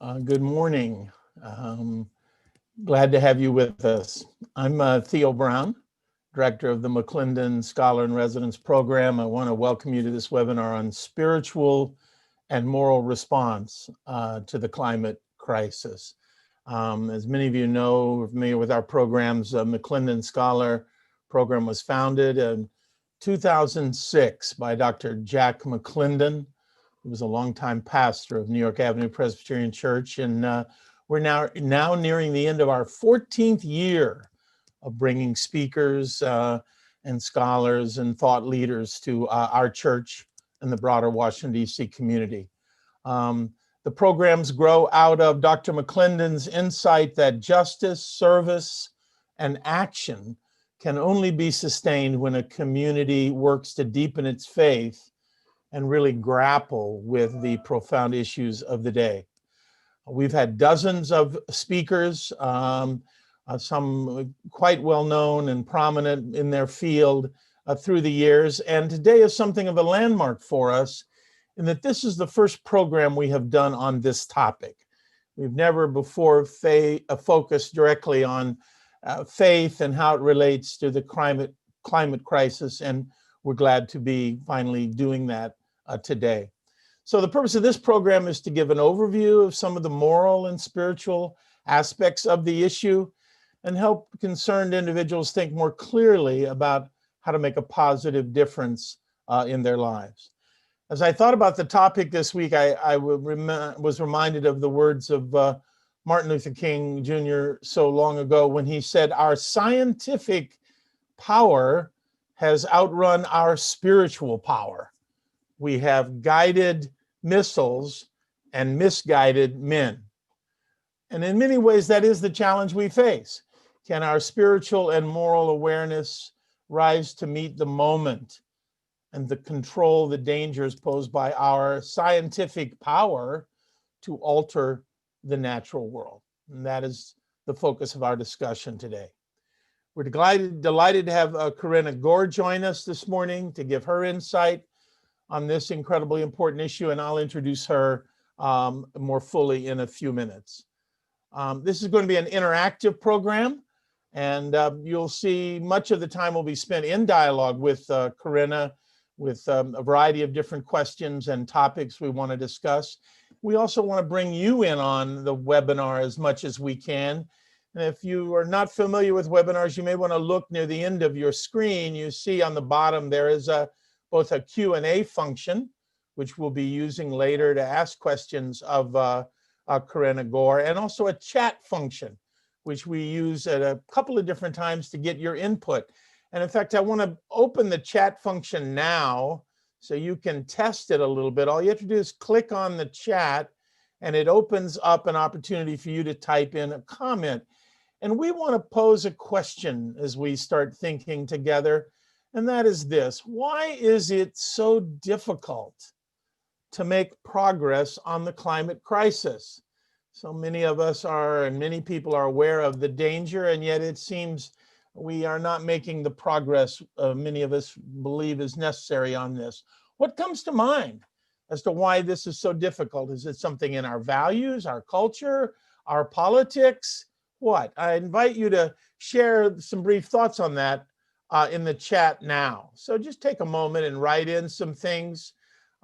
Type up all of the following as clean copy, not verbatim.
Um, Good morning. Um, Glad to have you with us. I'm Theo Brown, Director of the McClendon Scholar in Residence Program. I want to welcome you to this webinar on spiritual and moral response to the climate crisis. As many of you know, are familiar with our programs, McClendon Scholar Program was founded in 2006 by Dr. Jack McClendon. He was a longtime pastor of New York Avenue Presbyterian Church, and we're now nearing the end of our 14th year of bringing speakers and scholars and thought leaders to our church and the broader Washington, D.C. community. The programs grow out of Dr. McClendon's insight that justice, service, and action can only be sustained when a community works to deepen its faith and really grapple with the profound issues of the day. We've had dozens of speakers, some quite well known and prominent in their field through the years. And today is something of a landmark for us in that this is the first program we have done on this topic. We've never before focused directly on faith and how it relates to the climate crisis, and we're glad to be finally doing that today. So the purpose of this program is to give an overview of some of the moral and spiritual aspects of the issue and help concerned individuals think more clearly about how to make a positive difference in their lives. As I thought about the topic this week, I was reminded of the words of Martin Luther King Jr. so long ago when he said, "Our scientific power has outrun our spiritual power. We have guided missiles and misguided men." And in many ways, that is the challenge we face. Can our spiritual and moral awareness rise to meet the moment and to control the dangers posed by our scientific power to alter the natural world? And that is the focus of our discussion today. We're delighted to have Karenna Gore join us this morning to give her insight on this incredibly important issue, and I'll introduce her more fully in a few minutes. This is going to be an interactive program, and you'll see much of the time will be spent in dialogue with Karenna, with a variety of different questions and topics we want to discuss. We also want to bring you in on the webinar as much as we can. And if you are not familiar with webinars, you may want to look near the end of your screen. You see on the bottom there is both a Q&A function, which we'll be using later to ask questions of Karenna Gore, and also a chat function, which we use at a couple of different times to get your input. And in fact, I want to open the chat function now so you can test it a little bit. All you have to do is click on the chat, and it opens up an opportunity for you to type in a comment. And we want to pose a question as we start thinking together, and that is this: why is it so difficult to make progress on the climate crisis? So many of us are, and many people are aware of the danger, and yet it seems we are not making the progress many of us believe is necessary on this. What comes to mind as to why this is so difficult? Is it something in our values, our culture, our politics? What? I invite you to share some brief thoughts on that in the chat now. So just take a moment and write in some things.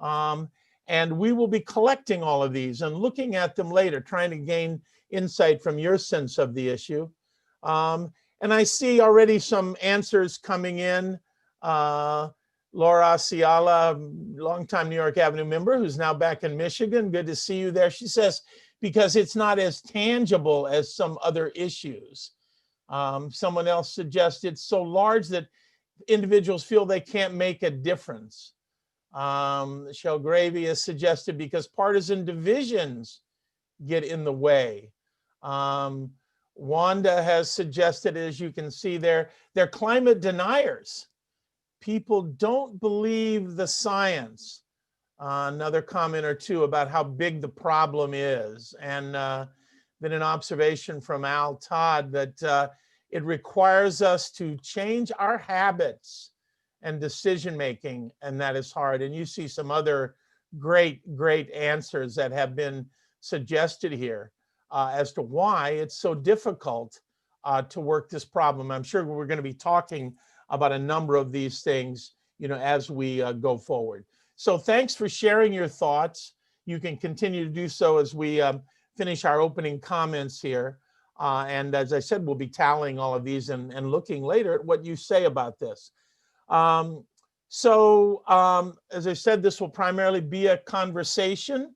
And we will be collecting all of these and looking at them later, trying to gain insight from your sense of the issue. And I see already some answers coming in. Laura Ciala, longtime New York Avenue member, who's now back in Michigan. Good to see you there. She says, because it's not as tangible as some other issues. Someone else suggested it's so large that individuals feel they can't make a difference. Shell Gravy has suggested because partisan divisions get in the way. Wanda has suggested, as you can see there, they're climate deniers. People don't believe the science. Another comment or two about how big the problem is. And then an observation from Al Todd that it requires us to change our habits and decision making, and that is hard. And you see some other great answers that have been suggested here as to why it's so difficult to work this problem. I'm sure we're going to be talking about a number of these things, as we go forward. So thanks for sharing your thoughts. You can continue to do so as we finish our opening comments here. And as I said, we'll be tallying all of these and looking later at what you say about this. As I said, this will primarily be a conversation.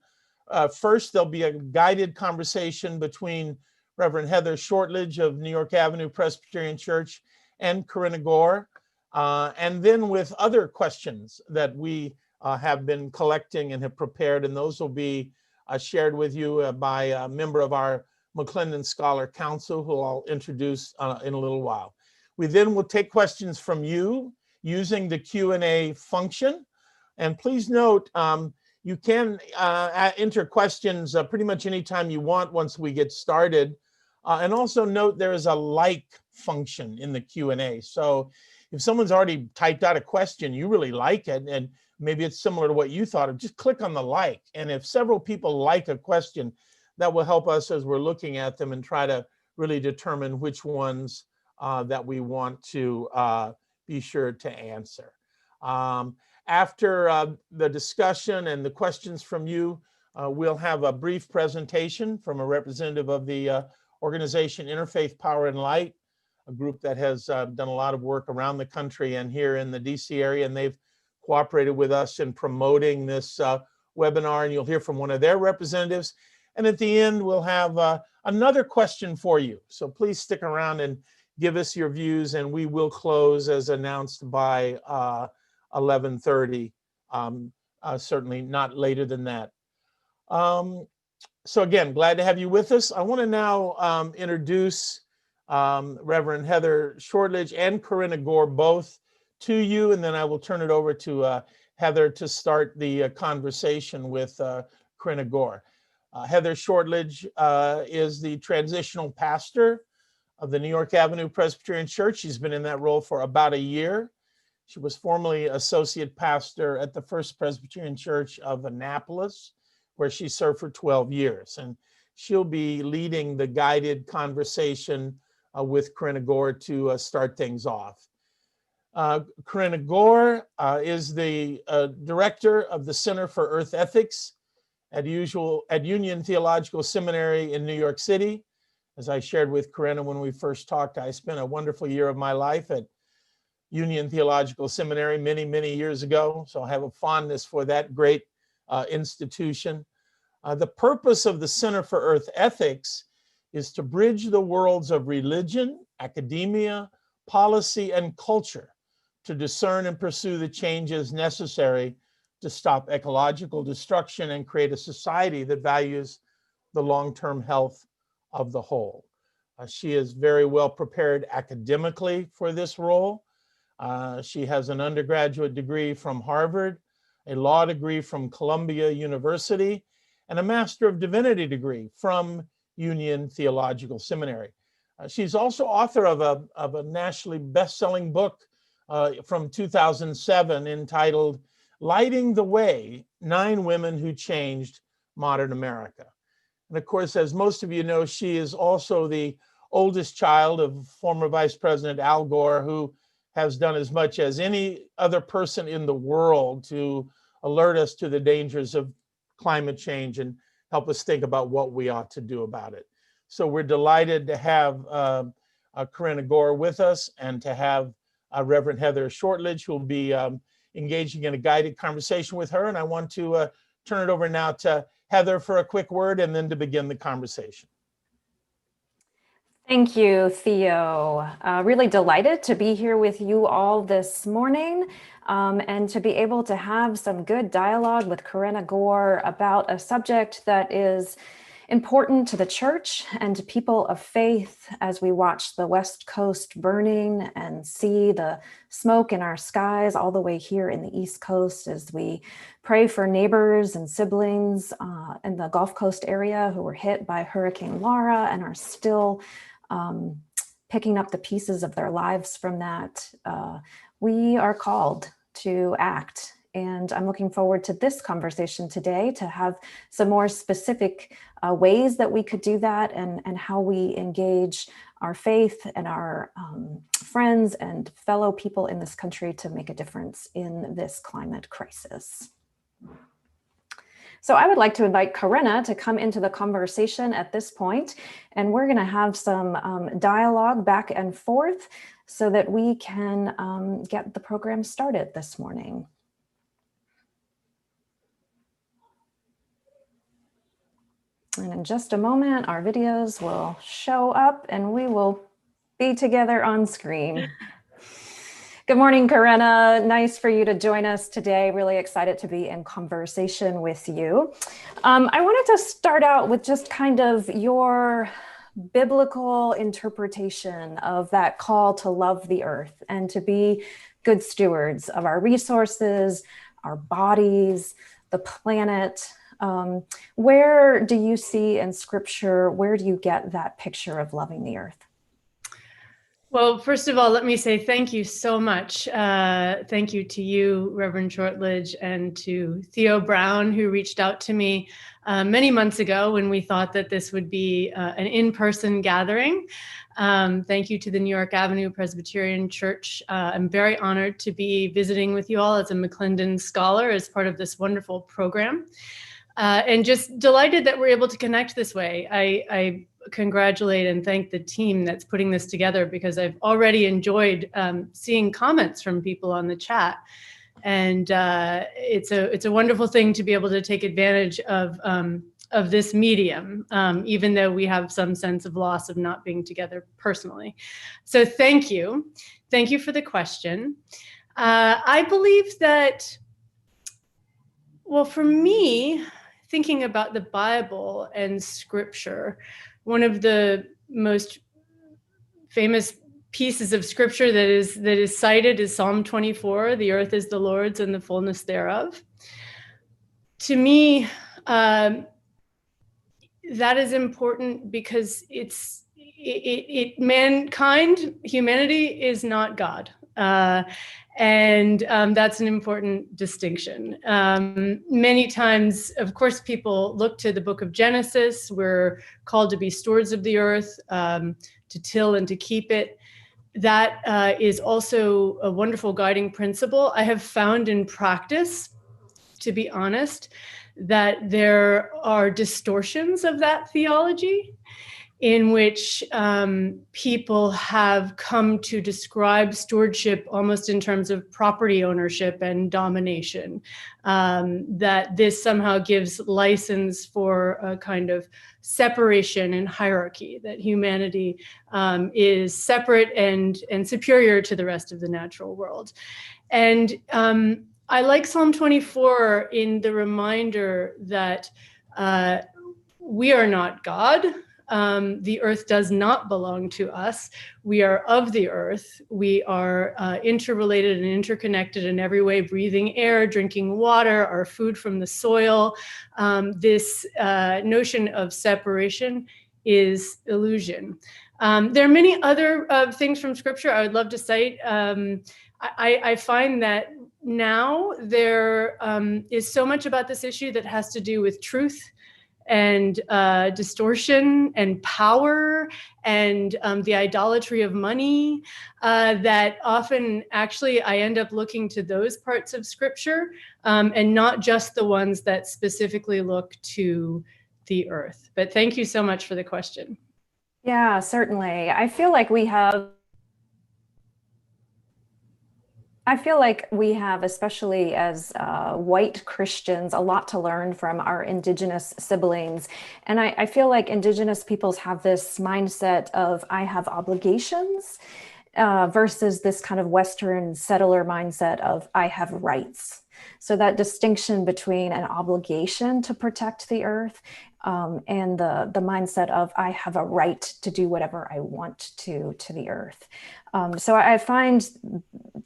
First, there'll be a guided conversation between Reverend Heather Shortledge of New York Avenue Presbyterian Church and Karenna Gore, and then with other questions that we have been collecting and have prepared, and those will be shared with you by a member of our McClendon Scholar Council, who I'll introduce in a little while. We then will take questions from you using the Q&A function. And please note, you can enter questions pretty much anytime you want once we get started. And also note there is a like function in the Q&A. So if someone's already typed out a question, you really like it, and maybe it's similar to what you thought of, just click on the like. And if several people like a question, that will help us as we're looking at them and try to really determine which ones that we want to be sure to answer. After the discussion and the questions from you, we'll have a brief presentation from a representative of the organization Interfaith Power and Light, a group that has done a lot of work around the country and here in the DC area, and they've cooperated with us in promoting this webinar, and you'll hear from one of their representatives. And at the end, we'll have another question for you. So please stick around and give us your views, and we will close as announced by 11:30, certainly not later than that. So again, glad to have you with us. I want to now introduce Reverend Heather Shortledge and Karenna Gore both to you, and then I will turn it over to Heather to start the conversation with Karenna Gore. Heather Shortledge is the transitional pastor of the New York Avenue Presbyterian Church. She's been in that role for about a year. She was formerly associate pastor at the First Presbyterian Church of Annapolis, where she served for 12 years. And she'll be leading the guided conversation with Karenna Gore to start things off. Karenna Gore is the director of the Center for Earth Ethics at Union Theological Seminary in New York City. As I shared with Karenna when we first talked, I spent a wonderful year of my life at Union Theological Seminary many years ago. So I have a fondness for that great institution. The purpose of the Center for Earth Ethics is to bridge the worlds of religion, academia, policy, and culture to discern and pursue the changes necessary to stop ecological destruction and create a society that values the long-term health of the whole. She is very well prepared academically for this role. She has an undergraduate degree from Harvard, a law degree from Columbia University, and a Master of Divinity degree from Union Theological Seminary. She's also author of a nationally best-selling book from 2007 entitled Lighting the Way, 9 Women Who Changed Modern America. And of course, as most of you know, she is also the oldest child of former Vice President Al Gore, who has done as much as any other person in the world to alert us to the dangers of climate change and help us think about what we ought to do about it. So we're delighted to have Karenna Gore with us and to have Reverend Heather Shortledge, who will be engaging in a guided conversation with her. And I want to turn it over now to Heather for a quick word and then to begin the conversation. Thank you, Theo. Really delighted to be here with you all this morning and to be able to have some good dialogue with Karenna Gore about a subject that is important to the church and to people of faith as we watch the West Coast burning and see the smoke in our skies all the way here in the East Coast as we pray for neighbors and siblings in the Gulf Coast area who were hit by Hurricane Laura and are still picking up the pieces of their lives from that. We are called to act And I'm looking forward to this conversation today to have some more specific ways that we could do that, and how we engage our faith and our friends and fellow people in this country to make a difference in this climate crisis. So I would like to invite Karenna to come into the conversation at this point, and we're going to have some dialogue back and forth so that we can get the program started this morning. And in just a moment, our videos will show up and we will be together on screen. Good morning, Karenna. Nice for you to join us today. Really excited to be in conversation with you. I wanted to start out with just kind of your biblical interpretation of that call to love the earth and to be good stewards of our resources, our bodies, the planet. Where do you see in Scripture, where do you get that picture of loving the earth? Well, first of all, let me say thank you so much. Thank you to you, Reverend Shortledge, and to Theo Brown, who reached out to me many months ago when we thought that this would be an in-person gathering. Thank you to the New York Avenue Presbyterian Church. I'm very honored to be visiting with you all as a McClendon scholar as part of this wonderful program. And just delighted that we're able to connect this way. I congratulate and thank the team that's putting this together, because I've already enjoyed seeing comments from people on the chat. And it's a wonderful thing to be able to take advantage of this medium, even though we have some sense of loss of not being together personally. So thank you. Thank you for the question. I believe that, well, for me, thinking about the Bible and Scripture, one of the most famous pieces of Scripture that is cited is Psalm 24, "The earth is the Lord's and the fullness thereof." To me, that is important because humanity is not God. And that's an important distinction. Many times, of course, people look to the book of Genesis. We're called to be stewards of the earth, to till and to keep it. That is also a wonderful guiding principle. I have found in practice, to be honest, that there are distortions of that theology in which people have come to describe stewardship almost in terms of property ownership and domination, that this somehow gives license for a kind of separation and hierarchy, that humanity is separate and superior to the rest of the natural world. And I like Psalm 24 in the reminder that we are not God. The earth does not belong to us. We are of the earth. We are interrelated and interconnected in every way, breathing air, drinking water, our food from the soil. This notion of separation is illusion. There are many other things from Scripture I would love to cite. I find that now there is so much about this issue that has to do with truth and distortion and power and the idolatry of money, that often actually I end up looking to those parts of Scripture and not just the ones that specifically look to the earth. But thank you so much for the question. Yeah, certainly. I feel like we have, especially as white Christians, a lot to learn from our Indigenous siblings. And I feel like Indigenous peoples have this mindset of, I have obligations, versus this kind of Western settler mindset of, I have rights. So that distinction between an obligation to protect the earth and the mindset of, I have a right to do whatever I want to the earth. So I find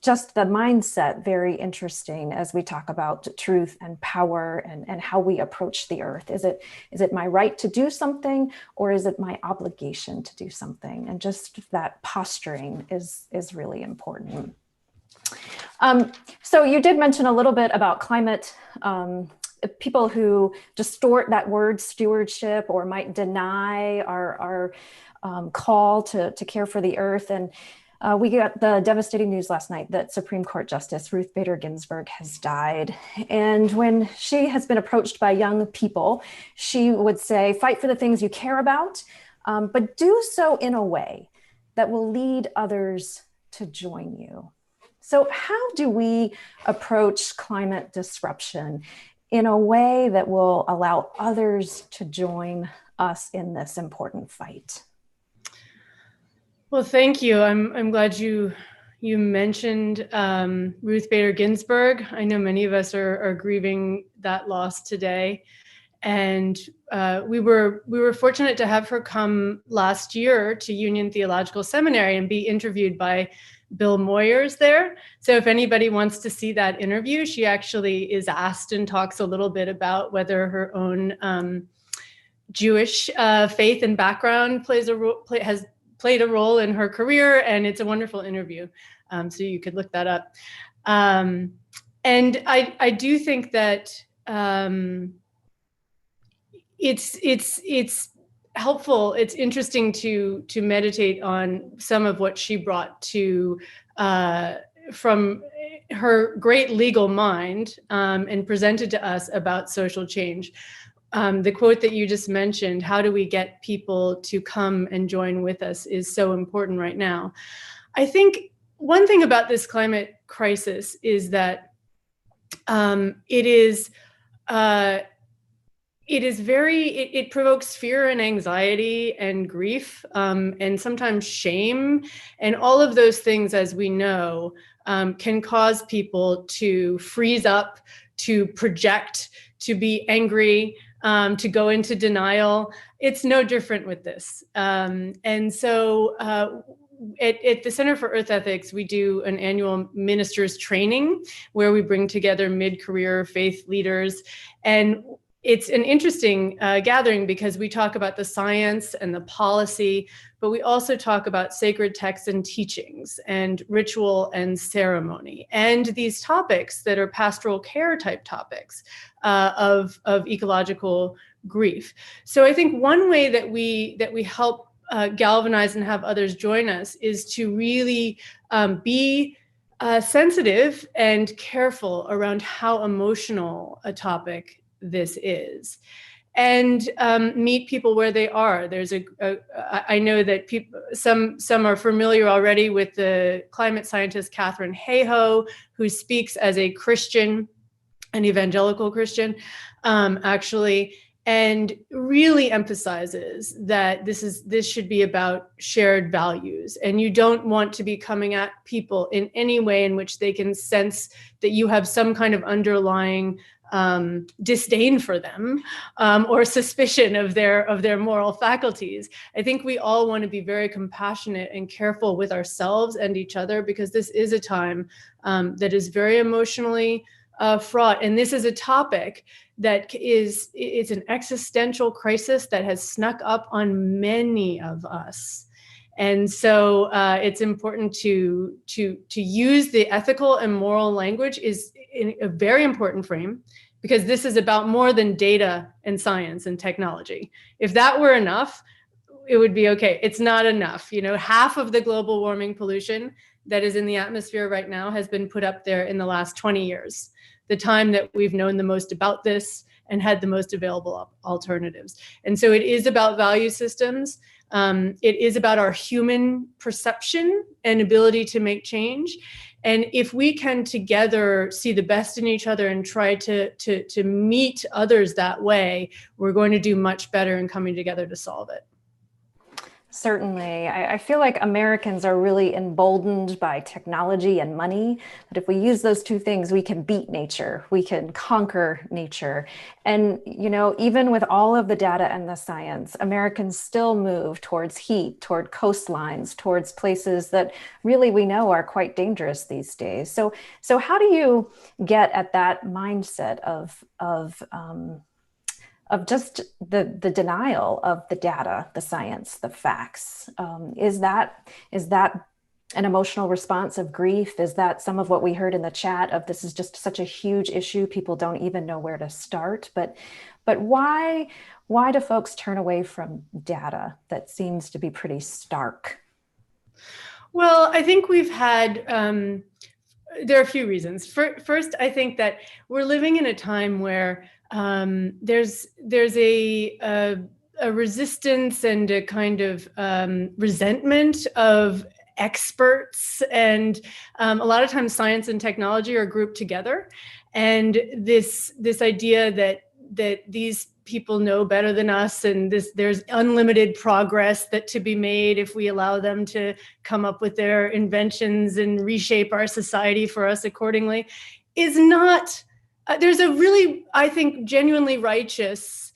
just the mindset very interesting as we talk about truth and power and how we approach the earth. Is it my right to do something, or is it my obligation to do something? And just that posturing is really important. So you did mention a little bit about climate, people who distort that word stewardship or might deny our call to care for the earth. And we got the devastating news last night that Supreme Court Justice Ruth Bader Ginsburg has died. And when she has been approached by young people, she would say, fight for the things you care about, but do so in a way that will lead others to join you. So how do we approach climate disruption in a way that will allow others to join us in this important fight? Well, thank you. I'm glad you mentioned Ruth Bader Ginsburg. I know many of us are grieving that loss today, and we were fortunate to have her come last year to Union Theological Seminary and be interviewed by Bill Moyers there. So if anybody wants to see that interview, she actually is asked and talks a little bit about whether her own Jewish faith and background has played a role in her career, and it's a wonderful interview. So you could look that up. And I do think that it's helpful. It's interesting to meditate on some of what she brought to from her great legal mind and presented to us about social change. The quote that you just mentioned, how do we get people to come and join with us, is so important right now. I think one thing about this climate crisis is that it provokes fear and anxiety and grief and sometimes shame. And all of those things, as we know, can cause people to freeze up, to project, to be angry, to go into denial. It's no different with this. And so at the Center for Earth Ethics, we do an annual ministers training where we bring together mid-career faith leaders. And it's an interesting gathering because we talk about the science and the policy, but we also talk about sacred texts and teachings and ritual and ceremony and these topics that are pastoral care type topics of ecological grief. So I think one way that we help galvanize and have others join us is to really be sensitive and careful around how emotional a topic this is, and meet people where they are. There's I know that some are familiar already with the climate scientist Katharine Hayhoe, who speaks as a Christian, an evangelical Christian, actually, and really emphasizes that this should be about shared values, and you don't want to be coming at people in any way in which they can sense that you have some kind of underlying disdain for them or suspicion of their moral faculties. I think we all want to be very compassionate and careful with ourselves and each other, because this is a time that is very emotionally fraught, and this is a topic that it's an existential crisis that has snuck up on many of us. And so it's important to use the ethical and moral language is in a very important frame, because this is about more than data and science and technology. If that were enough, it would be okay. It's not enough. Half of the global warming pollution that is in the atmosphere right now has been put up there in the last 20 years, the time that we've known the most about this and had the most available alternatives. And so it is about value systems. It is about our human perception and ability to make change. And if we can together see the best in each other and try to meet others that way, we're going to do much better in coming together to solve it. Certainly. I feel like Americans are really emboldened by technology and money, that if we use those two things, we can beat nature, we can conquer nature. And, even with all of the data and the science, Americans still move towards heat, toward coastlines, towards places that really we know are quite dangerous these days. So how do you get at that mindset of just the denial of the data, the science, the facts? Is that an emotional response of grief? Is that some of what we heard in the chat of this is just such a huge issue, people don't even know where to start? But why do folks turn away from data that seems to be pretty stark? Well, I think we've had, there are a few reasons. First, I think that we're living in a time where there's a resistance and a kind of resentment of experts, and a lot of times science and technology are grouped together, and this idea that these people know better than us, and there's unlimited progress that to be made if we allow them to come up with their inventions and reshape our society for us accordingly, is not. There's a really, I think, genuinely righteous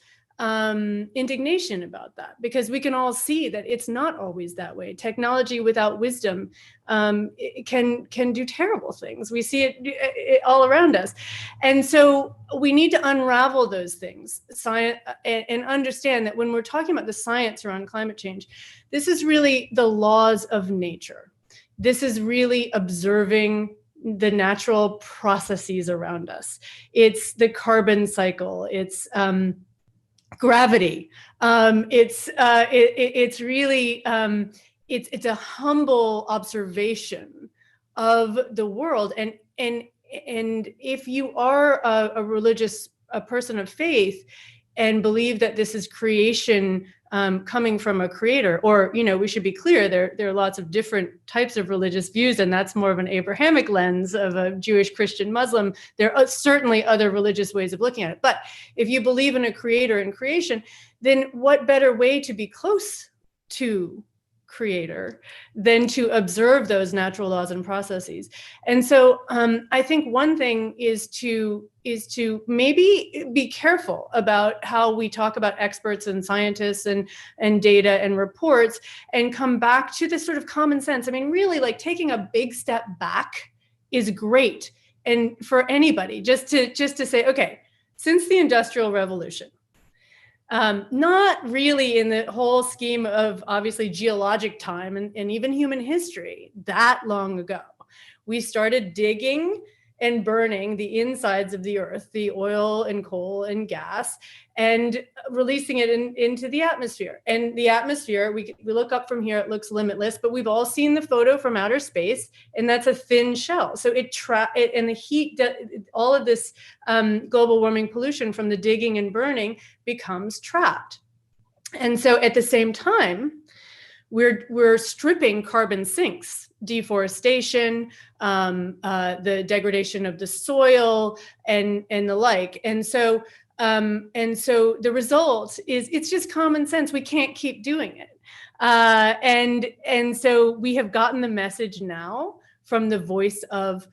indignation about that, because we can all see that it's not always that way. Technology without wisdom it can do terrible things. We see it all around us. And so we need to unravel those things, science, and understand that when we're talking about the science around climate change, this is really the laws of nature. This is really observing the natural processes around us. It's the carbon cycle. It's gravity. It's really it's a humble observation of the world. And if you are a person of faith and believe that this is creation coming from a creator, or, we should be clear, there are lots of different types of religious views, and that's more of an Abrahamic lens of a Jewish, Christian, Muslim. There are certainly other religious ways of looking at it. But if you believe in a creator and creation, then what better way to be close to creator than to observe those natural laws and processes? And so I think one thing is to maybe be careful about how we talk about experts and scientists and data and reports, and come back to this sort of common sense. I mean, really, like, taking a big step back is great. And for anybody, just to say, okay, since the Industrial Revolution, not really in the whole scheme of obviously geologic time and even human history that long ago, we started digging and burning the insides of the earth, the oil and coal and gas, and releasing it into the atmosphere. And the atmosphere, we look up from here, it looks limitless, but we've all seen the photo from outer space, and that's a thin shell. So and the heat, all of this global warming pollution from the digging and burning becomes trapped. And so at the same time, we're stripping carbon sinks, deforestation, the degradation of the soil, and the like. And so the result is, it's just common sense. We can't keep doing it. And so we have gotten the message now from the voice of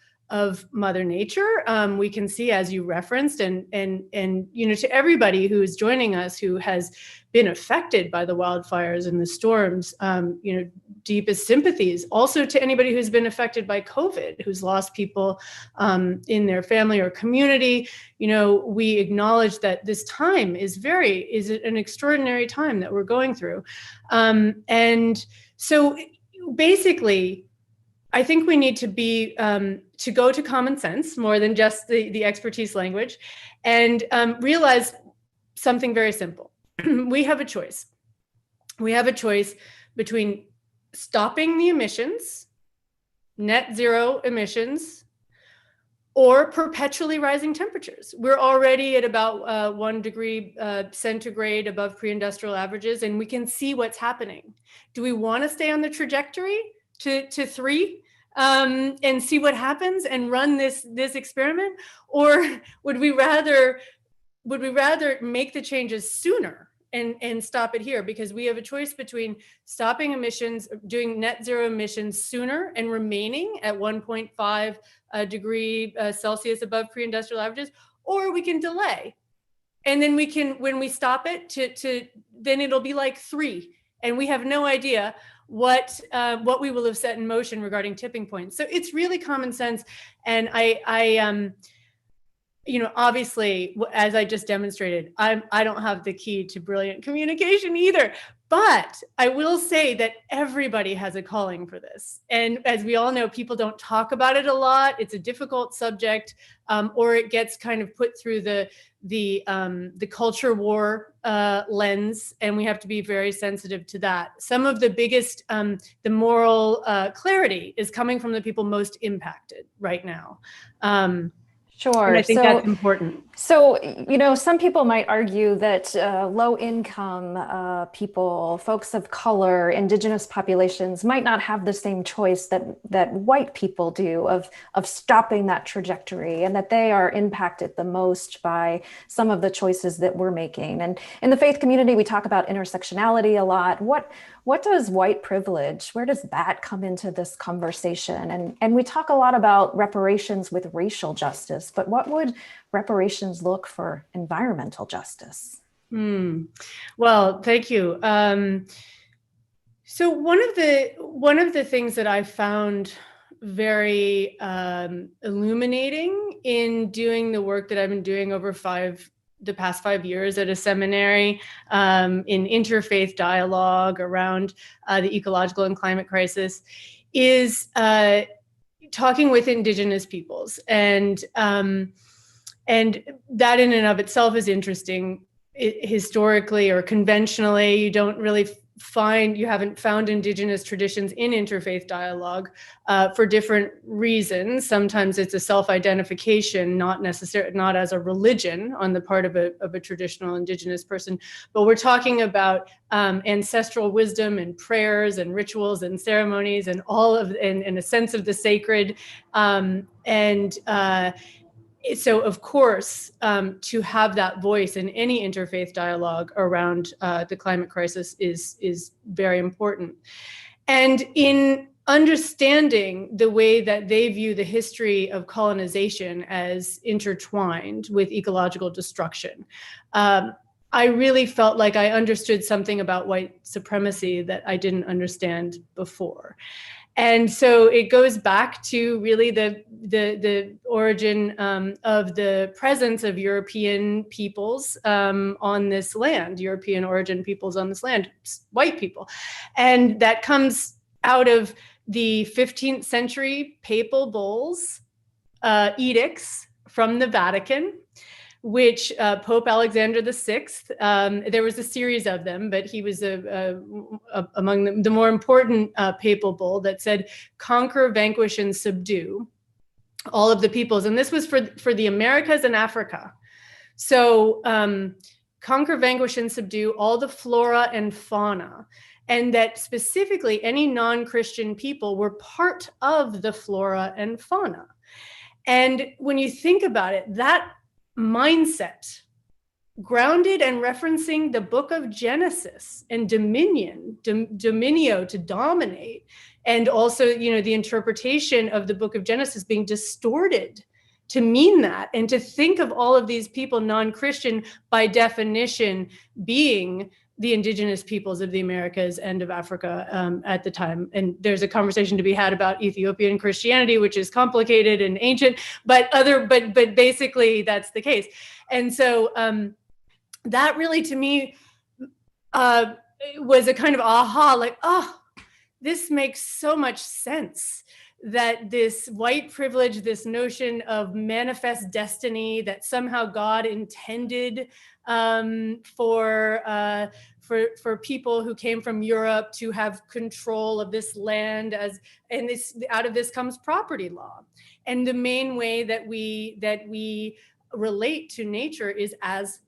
Mother Nature. We can see, as you referenced, and to everybody who is joining us who has been affected by the wildfires and the storms, deepest sympathies. Also to anybody who's been affected by COVID, who's lost people in their family or community. We acknowledge that this time is an extraordinary time that we're going through. And so basically, I think we need to be to go to common sense more than just the expertise language, and realize something very simple. We have a choice. We have a choice between stopping the emissions, net zero emissions, or perpetually rising temperatures. We're already at about 1 degree centigrade above pre-industrial averages, and we can see what's happening. Do we want to stay on the trajectory to 3 and see what happens and run this experiment, or would we rather make the changes sooner and stop it here? Because we have a choice between stopping emissions, doing net zero emissions sooner and remaining at 1.5 degree Celsius above pre-industrial averages, or we can delay, and then we can, when we stop it, then it'll be like 3, and we have no idea what we will have set in motion regarding tipping points. So it's really common sense, and obviously, as I just demonstrated, I don't have the key to brilliant communication either. But I will say that everybody has a calling for this. And as we all know, people don't talk about it a lot. It's a difficult subject, or it gets kind of put through the culture war lens, and we have to be very sensitive to that. Some of the biggest, the moral clarity is coming from the people most impacted right now. Sure. And I think that's important. So, some people might argue that low income people, folks of color, indigenous populations might not have the same choice that white people do of stopping that trajectory, and that they are impacted the most by some of the choices that we're making. And in the faith community, we talk about intersectionality a lot. What does white privilege, where does that come into this conversation? And we talk a lot about reparations with racial justice, but what would reparations look for environmental justice? Well, thank you. So one of the things that I found very illuminating in doing the work that I've been doing over the past 5 years at a seminary in interfaith dialogue around the ecological and climate crisis is talking with indigenous peoples. And that in and of itself is interesting. Historically or conventionally, you haven't found indigenous traditions in interfaith dialogue for different reasons. Sometimes it's a self-identification, not as a religion on the part of a traditional indigenous person, but we're talking about ancestral wisdom and prayers and rituals and ceremonies and and a sense of the sacred. So, of course, to have that voice in any interfaith dialogue around the climate crisis is very important. And in understanding the way that they view the history of colonization as intertwined with ecological destruction, I really felt like I understood something about white supremacy that I didn't understand before. And so it goes back to really the origin of the presence of European peoples on this land, European origin peoples on this land, white people. And that comes out of the 15th century papal bulls, edicts from the Vatican, which Pope Alexander VI, there was a series of them, but he was among the more important papal bull that said, conquer, vanquish, and subdue all of the peoples. And this was for the Americas and Africa. So conquer, vanquish, and subdue all the flora and fauna. And that specifically any non-Christian people were part of the flora and fauna. And when you think about it, that mindset, grounded and referencing the book of Genesis and dominion, dominio, to dominate, and also, the interpretation of the book of Genesis being distorted to mean that, and to think of all of these people, non-Christian, by definition, being the indigenous peoples of the Americas and of Africa at the time. And there's a conversation to be had about Ethiopian Christianity, which is complicated and ancient, but basically that's the case. And so that really, to me, was a kind of aha, like, this makes so much sense. That this white privilege, this notion of manifest destiny, that somehow God intended for people who came from Europe to have control of this land, out of this comes property law. And the main way that we relate to nature is as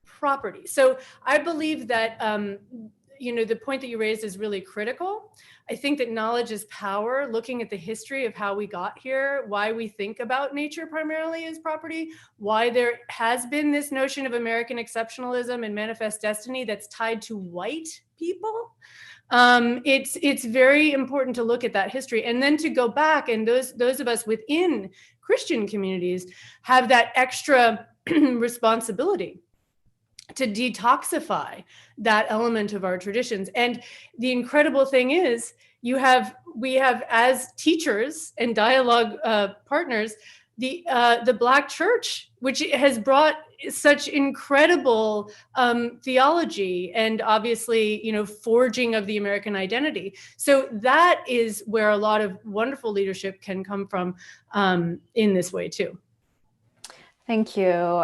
property. So I believe that the point that you raised is really critical. I think that knowledge is power, looking at the history of how we got here, why we think about nature primarily as property, why there has been this notion of American exceptionalism and manifest destiny that's tied to white people. It's very important to look at that history, and then to go back, and those of us within Christian communities have that extra responsibility to detoxify that element of our traditions. And the incredible thing is we have as teachers and dialogue partners, the Black church, which has brought such incredible theology and obviously, forging of the American identity. So that is where a lot of wonderful leadership can come from in this way too. Thank you.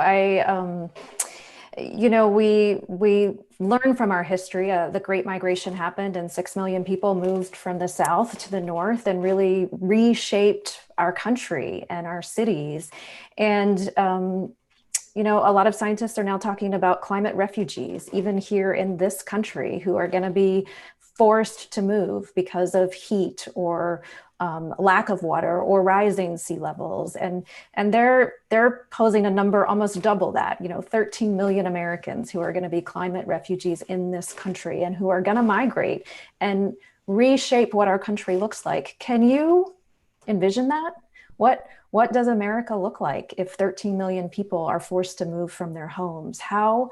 We learn from our history. The Great Migration happened and 6 million people moved from the South to the North and really reshaped our country and our cities. And, a lot of scientists are now talking about climate refugees, even here in this country, who are going to be forced to move because of heat or lack of water or rising sea levels. And they're posing a number almost double that, 13 million Americans who are going to be climate refugees in this country and who are going to migrate and reshape what our country looks like. Can you envision that? What does America look like if 13 million people are forced to move from their homes? How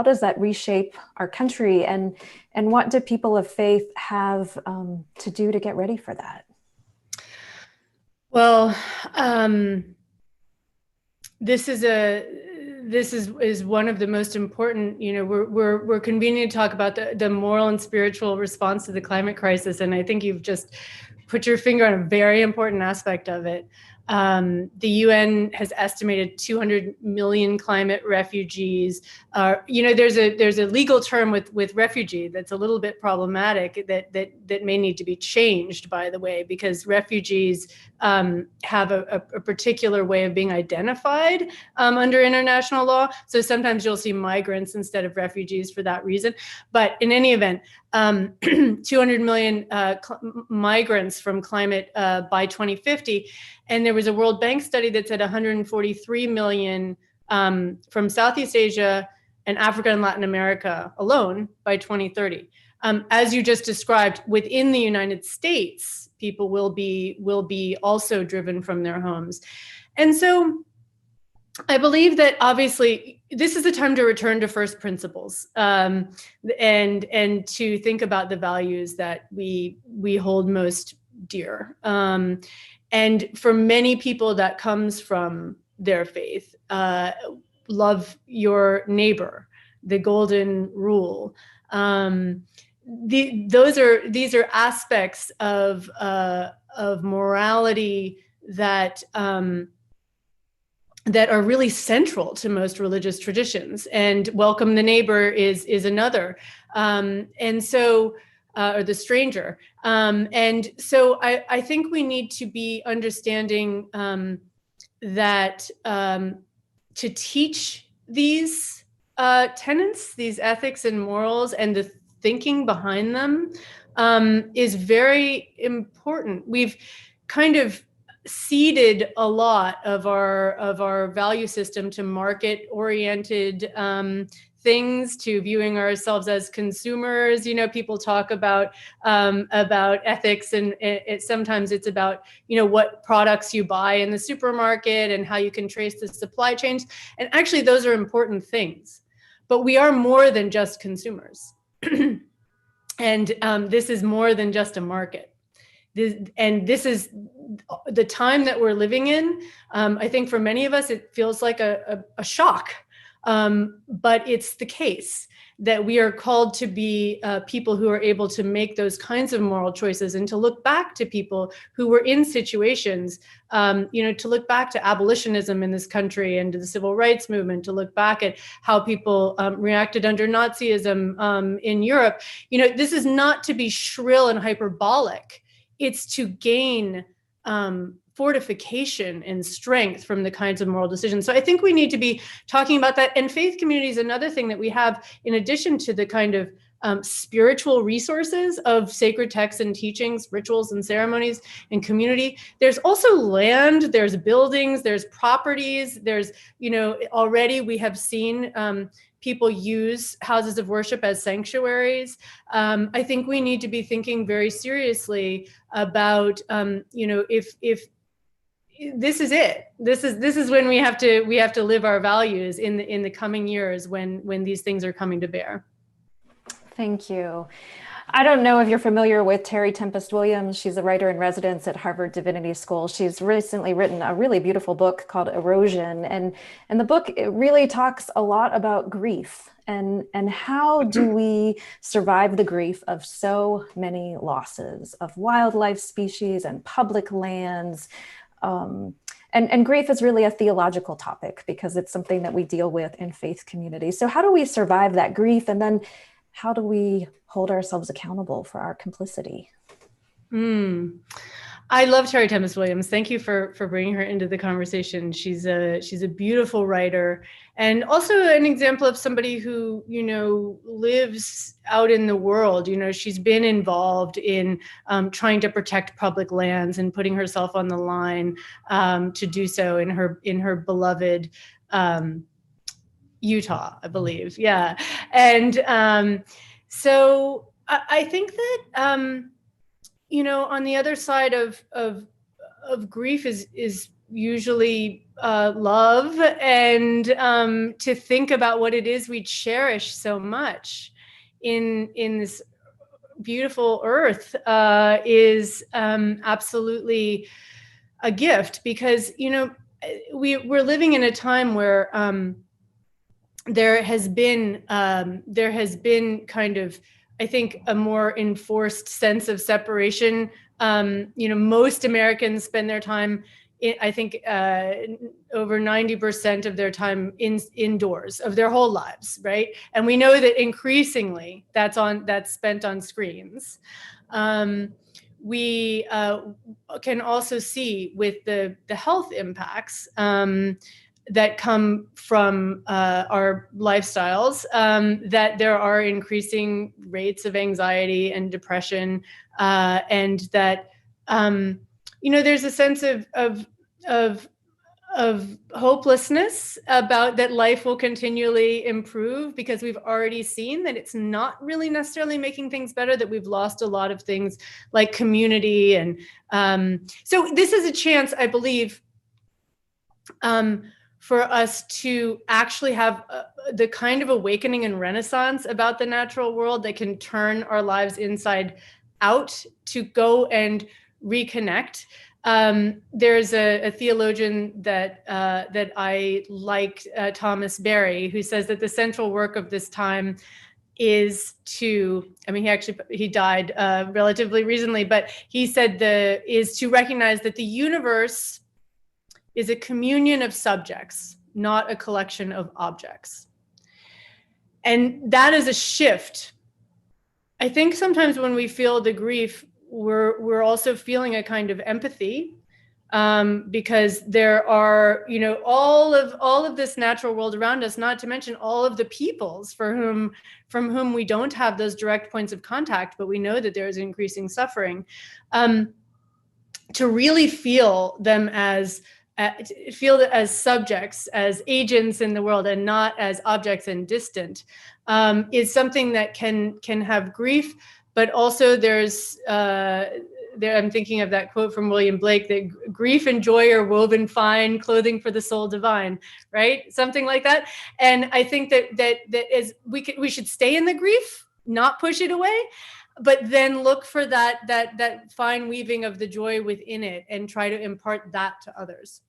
does that reshape our country? And what do people of faith have to do to get ready for that? Well, this is one of the most important. We're convening to talk about the moral and spiritual response to the climate crisis, and I think you've just put your finger on a very important aspect of it. The UN has estimated 200 million climate refugees. There's a legal term with refugee that's a little bit problematic that may need to be changed, by the way, because refugees have a particular way of being identified under international law. So sometimes you'll see migrants instead of refugees for that reason. But in any event, 200 million migrants from climate by 2050. And there was a World Bank study that said 143 million from Southeast Asia and Africa and Latin America alone by 2030. As you just described, within the United States, people will be also driven from their homes. And so I believe that obviously this is the time to return to first principles and to think about the values that we hold most dear. And for many people, that comes from their faith. Love your neighbor, the golden rule. These are aspects of morality that are really central to most religious traditions. And welcome the neighbor is another. And so. Or the stranger. And so I think we need to be understanding that to teach these tenets, these ethics and morals and the thinking behind them is very important. We've kind of ceded a lot of our value system to market-oriented things, to viewing ourselves as consumers. People talk about ethics, and sometimes it's about what products you buy in the supermarket and how you can trace the supply chains. And actually, those are important things, but we are more than just consumers, and this is more than just a market. This is the time that we're living in. I think for many of us, it feels like a shock. But it's the case that we are called to be people who are able to make those kinds of moral choices and to look back to people who were in situations, to look back to abolitionism in this country and to the civil rights movement, to look back at how people reacted under Nazism in Europe. This is not to be shrill and hyperbolic. It's to gain fortification and strength from the kinds of moral decisions. So I think we need to be talking about that. And faith community is another thing that we have, in addition to the kind of spiritual resources of sacred texts and teachings, rituals and ceremonies and community. There's also land, there's buildings, there's properties, there's, already we have seen people use houses of worship as sanctuaries. I think we need to be thinking very seriously about, if this is it. This is when we have to live our values in the coming years when these things are coming to bear. Thank you. I don't know if you're familiar with Terry Tempest Williams. She's a writer in residence at Harvard Divinity School. She's recently written a really beautiful book called Erosion. And the book, it really talks a lot about grief and how do we survive the grief of so many losses of wildlife species and public lands. And grief is really a theological topic because it's something that we deal with in faith communities. So how do we survive that grief? And then how do we hold ourselves accountable for our complicity? I love Terry Tempest Williams. Thank you for bringing her into the conversation. She's a beautiful writer, and also an example of somebody who, lives out in the world. She's been involved in trying to protect public lands and putting herself on the line to do so in her beloved Utah, I believe. Yeah. And so I think that, on the other side of grief is usually love, and to think about what it is we cherish so much in this beautiful earth is absolutely a gift, because, we're living in a time where there has been kind of, I think, a more enforced sense of separation. Most Americans spend their time, I think, over 90% of their time indoors of their whole lives, right? And we know that increasingly that's spent on screens. We can also see with the health impacts that come from our lifestyles, that there are increasing rates of anxiety and depression, and that there's a sense of hopelessness about that life will continually improve, because we've already seen that it's not really necessarily making things better, that we've lost a lot of things like community. And so this is a chance, I believe, for us to actually have the kind of awakening and renaissance about the natural world that can turn our lives inside out, to go and reconnect. There's a theologian that I like, Thomas Berry, who says that the central work of this time is to, he died relatively recently, but he said is to recognize that the universe is a communion of subjects, not a collection of objects. And that is a shift. I think sometimes when we feel the grief, we're also feeling a kind of empathy, because there are, all of this natural world around us, not to mention all of the peoples from whom we don't have those direct points of contact, but we know that there is increasing suffering. To really feel them as subjects, as agents in the world, and not as objects and distant, is something that can have grief. But also there's, I'm thinking of that quote from William Blake, that grief and joy are woven fine, clothing for the soul divine, right? Something like that. And I think that is, we should stay in the grief, not push it away, but then look for that fine weaving of the joy within it and try to impart that to others.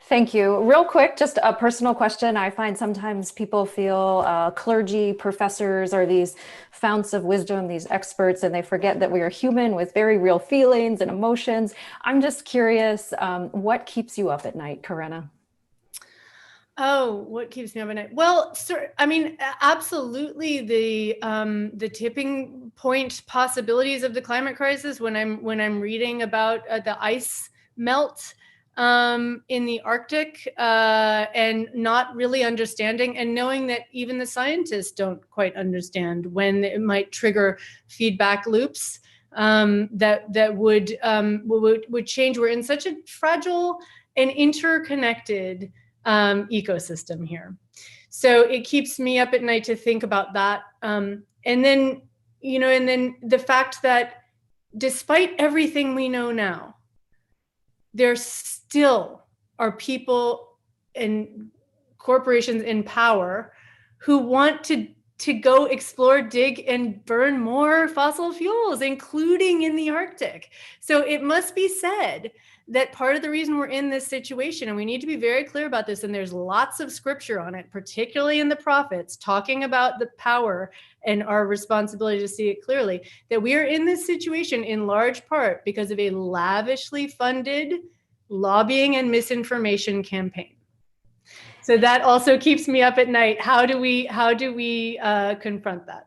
Thank you. Real quick, just a personal question. I find sometimes people feel clergy, professors are these founts of wisdom, these experts, and they forget that we are human with very real feelings and emotions. I'm just curious, what keeps you up at night, Karenna? Oh, what keeps me up at night? Well, absolutely the tipping point possibilities of the climate crisis. When I'm reading about the ice melt in the Arctic, and not really understanding, and knowing that even the scientists don't quite understand when it might trigger feedback loops that would change. We're in such a fragile and interconnected ecosystem here. So it keeps me up at night to think about that. And then the fact that despite everything we know now, there still are people and corporations in power who want to to go explore, dig, and burn more fossil fuels, including in the Arctic. So it must be said that part of the reason we're in this situation, and we need to be very clear about this, and there's lots of scripture on it, particularly in the prophets, talking about the power and our responsibility to see it clearly, that we are in this situation in large part because of a lavishly funded lobbying and misinformation campaign. So that also keeps me up at night. How do we confront that?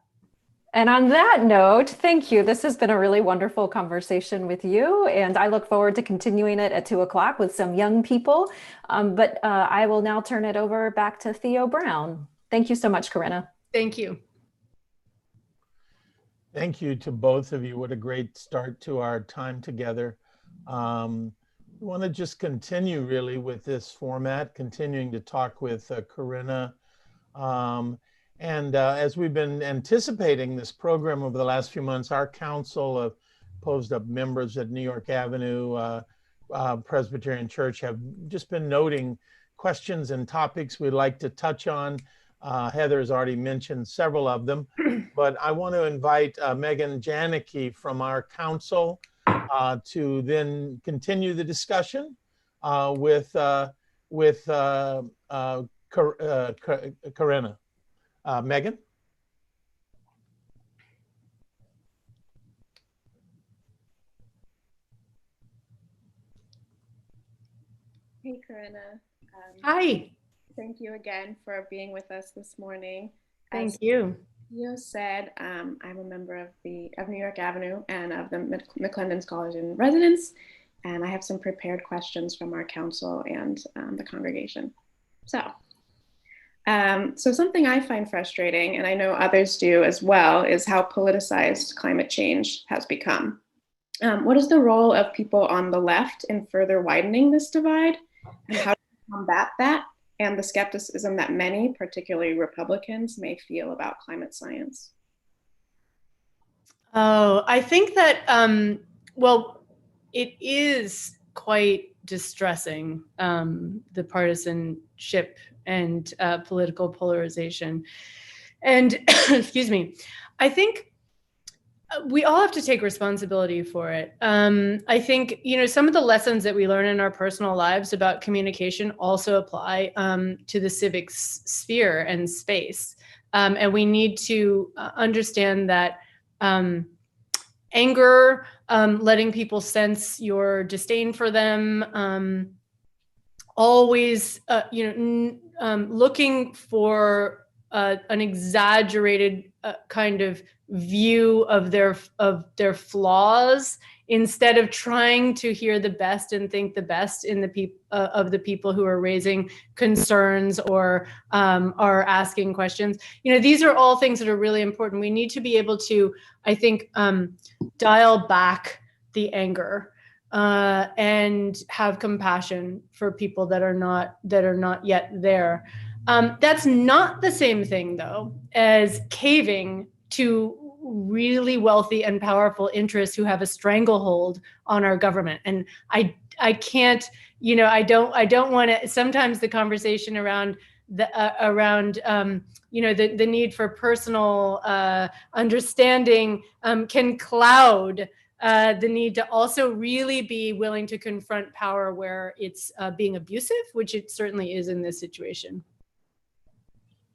And on that note, thank you. This has been a really wonderful conversation with you, and I look forward to continuing it at 2 o'clock with some young people. But I will now turn it over back to Theo Brown. Thank you so much, Karenna. Thank you. Thank you to both of you. What a great start to our time together. We want to just continue really with this format, continuing to talk with Karenna. And as we've been anticipating this program over the last few months, our council of opposed up members at New York Avenue Presbyterian Church have just been noting questions and topics we'd like to touch on. Heather has already mentioned several of them, but I want to invite Megan Janicki from our council to then continue the discussion with Karenna. Megan? Hey, Karenna. Hi. Thank you again for being with us this morning. Thank you. Theo said, I'm a member of New York Avenue and of the McClendon Scholars in Residence, and I have some prepared questions from our council and the congregation. So something I find frustrating, and I know others do as well, is how politicized climate change has become. What is the role of people on the left in further widening this divide, and how do we combat that and the skepticism that many, particularly Republicans, may feel about climate science? Oh, I think that, well, it is quite distressing, the partisanship and political polarization. And excuse me, I think we all have to take responsibility for it. I think, some of the lessons that we learn in our personal lives about communication also apply to the civic sphere and space. And we need to understand that anger, letting people sense your disdain for them, always, looking for an exaggerated kind of view of their flaws instead of trying to hear the best and think the best in of the people who are raising concerns or are asking questions. These are all things that are really important. We need to be able to, I think, dial back the anger and have compassion for people that are not yet there. That's not the same thing, though, as caving to really wealthy and powerful interests who have a stranglehold on our government. And I can't, I don't want to. Sometimes the conversation around the need for personal understanding can cloud the need to also really be willing to confront power where it's being abusive, which it certainly is in this situation.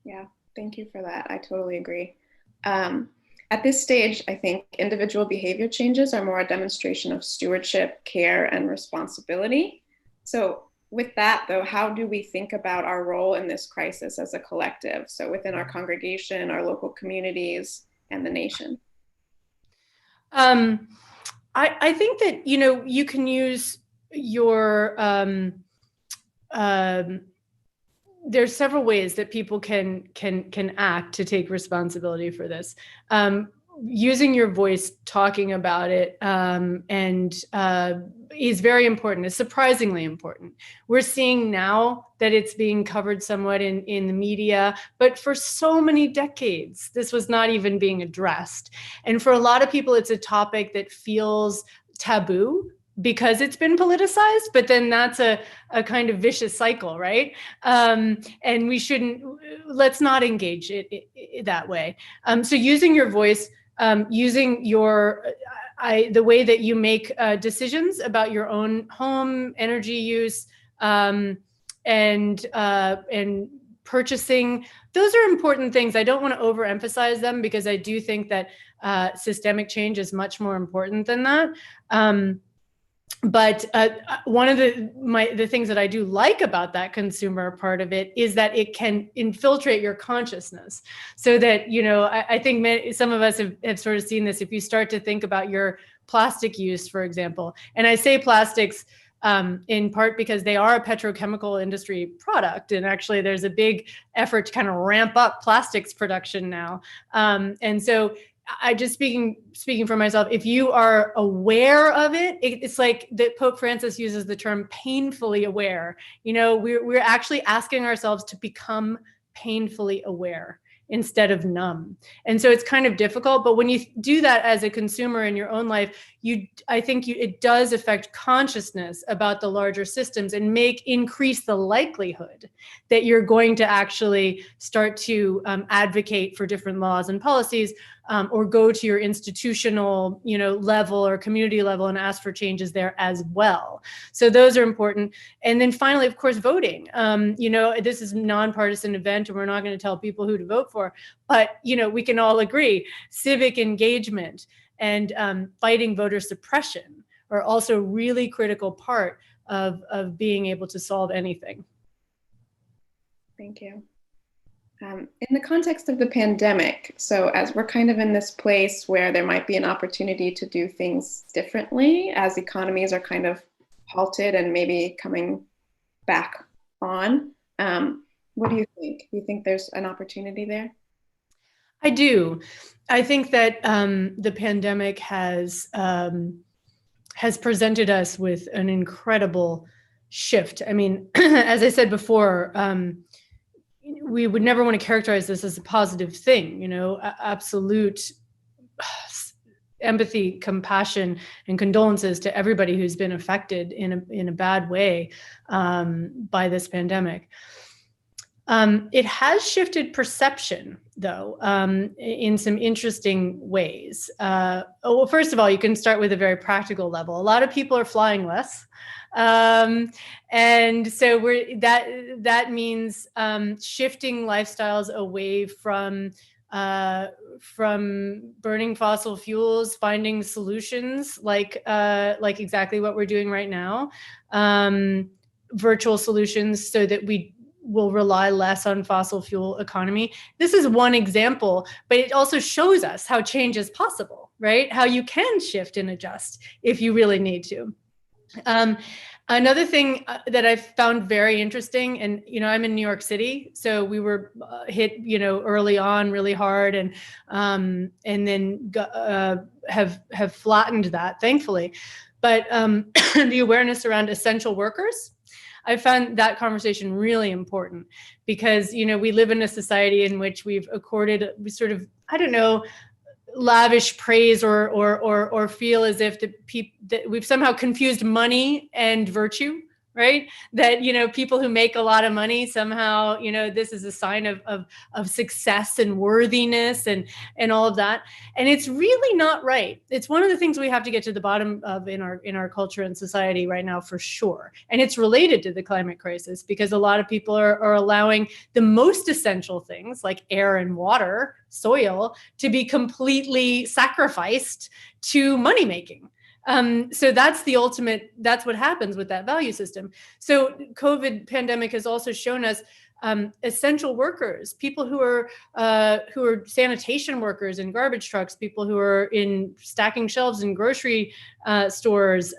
Yeah, thank you for that. I totally agree. At this stage, I think individual behavior changes are more a demonstration of stewardship, care, and responsibility. So with that, though, how do we think about our role in this crisis as a collective? So within our congregation, our local communities, and the nation? I think that, you can use your, there's several ways that people can act to take responsibility for this. Using your voice, talking about it, is very important. It's surprisingly important. We're seeing now that it's being covered somewhat in the media, but for so many decades, this was not even being addressed. And for a lot of people, it's a topic that feels taboo. because it's been politicized, but then that's a kind of vicious cycle, right? And we shouldn't, let's not engage it that way. So using your voice, using the way that you make decisions about your own home energy use, and purchasing, those are important things. I don't want to overemphasize them because I do think that systemic change is much more important than that. But one of the things that I do like about that consumer part of it is that it can infiltrate your consciousness, so that, you know, I think some of us have sort of seen this. If you start to think about your plastic use, for example, and I say plastics in part because they are a petrochemical industry product, and actually there's a big effort to kind of ramp up plastics production now, and so I just speaking for myself, if you are aware of it, it's like that Pope Francis uses the term painfully aware. You know, we're actually asking ourselves to become painfully aware instead of numb. And so it's kind of difficult, but when you do that as a consumer in your own life, I think it does affect consciousness about the larger systems and increase the likelihood that you're going to actually start to advocate for different laws and policies, or go to your institutional, you know, level or community level and ask for changes there as well. So those are important. And then finally, of course, voting. You know, this is a nonpartisan event, and we're not going to tell people who to vote for, but, you know, we can all agree civic engagement and fighting voter suppression are also really critical part of being able to solve anything. Thank you. In the context of the pandemic, so as we're kind of in this place where there might be an opportunity to do things differently as economies are kind of halted and maybe coming back on, what do you think? Do you think there's an opportunity there? I do. I think that the pandemic has presented us with an incredible shift. I mean, as I said before, we would never want to characterize this as a positive thing, you know, absolute empathy, compassion, and condolences to everybody who's been affected in a bad way by this pandemic. It has shifted perception, though, in some interesting ways. Well, first of all, you can start with a very practical level. A lot of people are flying less. And so that means shifting lifestyles away from burning fossil fuels, finding solutions like exactly what we're doing right now, virtual solutions so that we will rely less on fossil fuel economy. This is one example, but it also shows us how change is possible, right? How you can shift and adjust if you really need to. Another thing that I found very interesting, and, you know, I'm in New York City, so we were hit, you know, early on really hard, and then have flattened that, thankfully. But the awareness around essential workers, I found that conversation really important because, you know, we live in a society in which we've accorded sort of, I don't know, lavish praise or feel as if that we've somehow confused money and virtue, right? That, you know, people who make a lot of money somehow, you know, this is a sign of success and worthiness and all of that. And it's really not right. It's one of the things we have to get to the bottom of in our culture and society right now, for sure. And it's related to the climate crisis because a lot of people are allowing the most essential things like air and water, soil, to be completely sacrificed to money making. So that's the ultimate, that's what happens with that value system. So COVID pandemic has also shown us essential workers, people who are sanitation workers in garbage trucks, people who are in stacking shelves in grocery stores.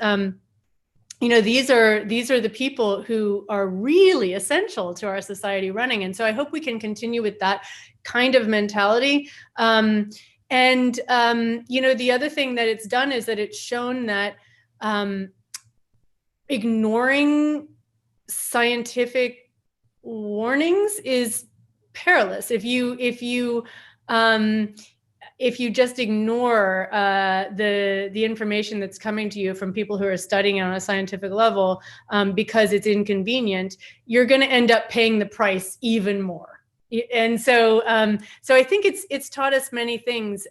You know, these are the people who are really essential to our society running. And so I hope we can continue with that kind of mentality. And, you know, the other thing that it's done is that it's shown that ignoring scientific warnings is perilous. If you if you just ignore the information that's coming to you from people who are studying on a scientific level because it's inconvenient, you're going to end up paying the price even more. And so I think it's taught us many things,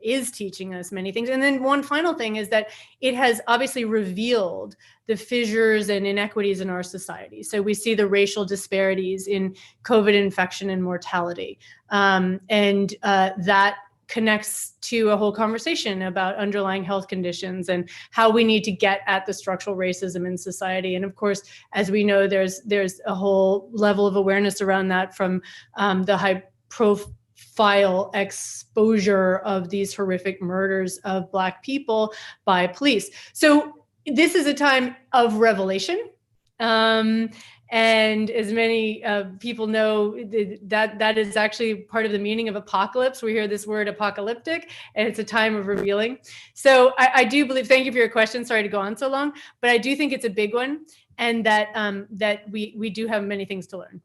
is teaching us many things. And then one final thing is that it has obviously revealed the fissures and inequities in our society. So we see the racial disparities in COVID infection and mortality. That connects to a whole conversation about underlying health conditions and how we need to get at the structural racism in society. And of course, as we know, there's a whole level of awareness around that from the high profile exposure of these horrific murders of Black people by police. So this is a time of revelation. And as many people know, that is actually part of the meaning of apocalypse. We hear this word apocalyptic, and it's a time of revealing. So I do believe, thank you for your question, sorry to go on so long, but I do think it's a big one, and that we do have many things to learn.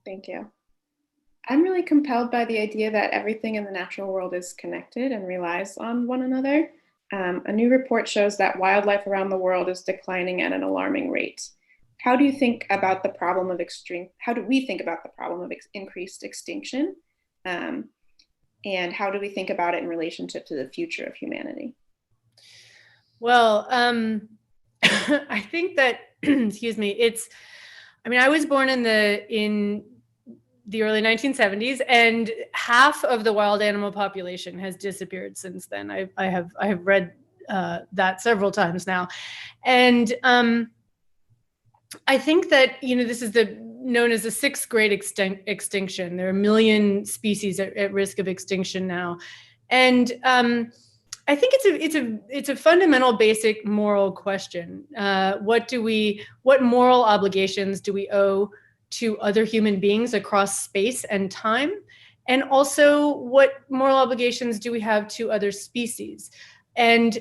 Thank you. I'm really compelled by the idea that everything in the natural world is connected and relies on one another. A new report shows that wildlife around the world is declining at an alarming rate. How do you think about the problem of increased extinction? And how do we think about it in relationship to the future of humanity? Well, I think that, excuse me, I was born in the early 1970s, and half of the wild animal population has disappeared since then. I have read that several times now. And I think that, this is known as the sixth great extinction. There are 1 million species at risk of extinction now. And I think it's a fundamental, basic moral question. What moral obligations do we owe to other human beings across space and time? And also, what moral obligations do we have to other species? And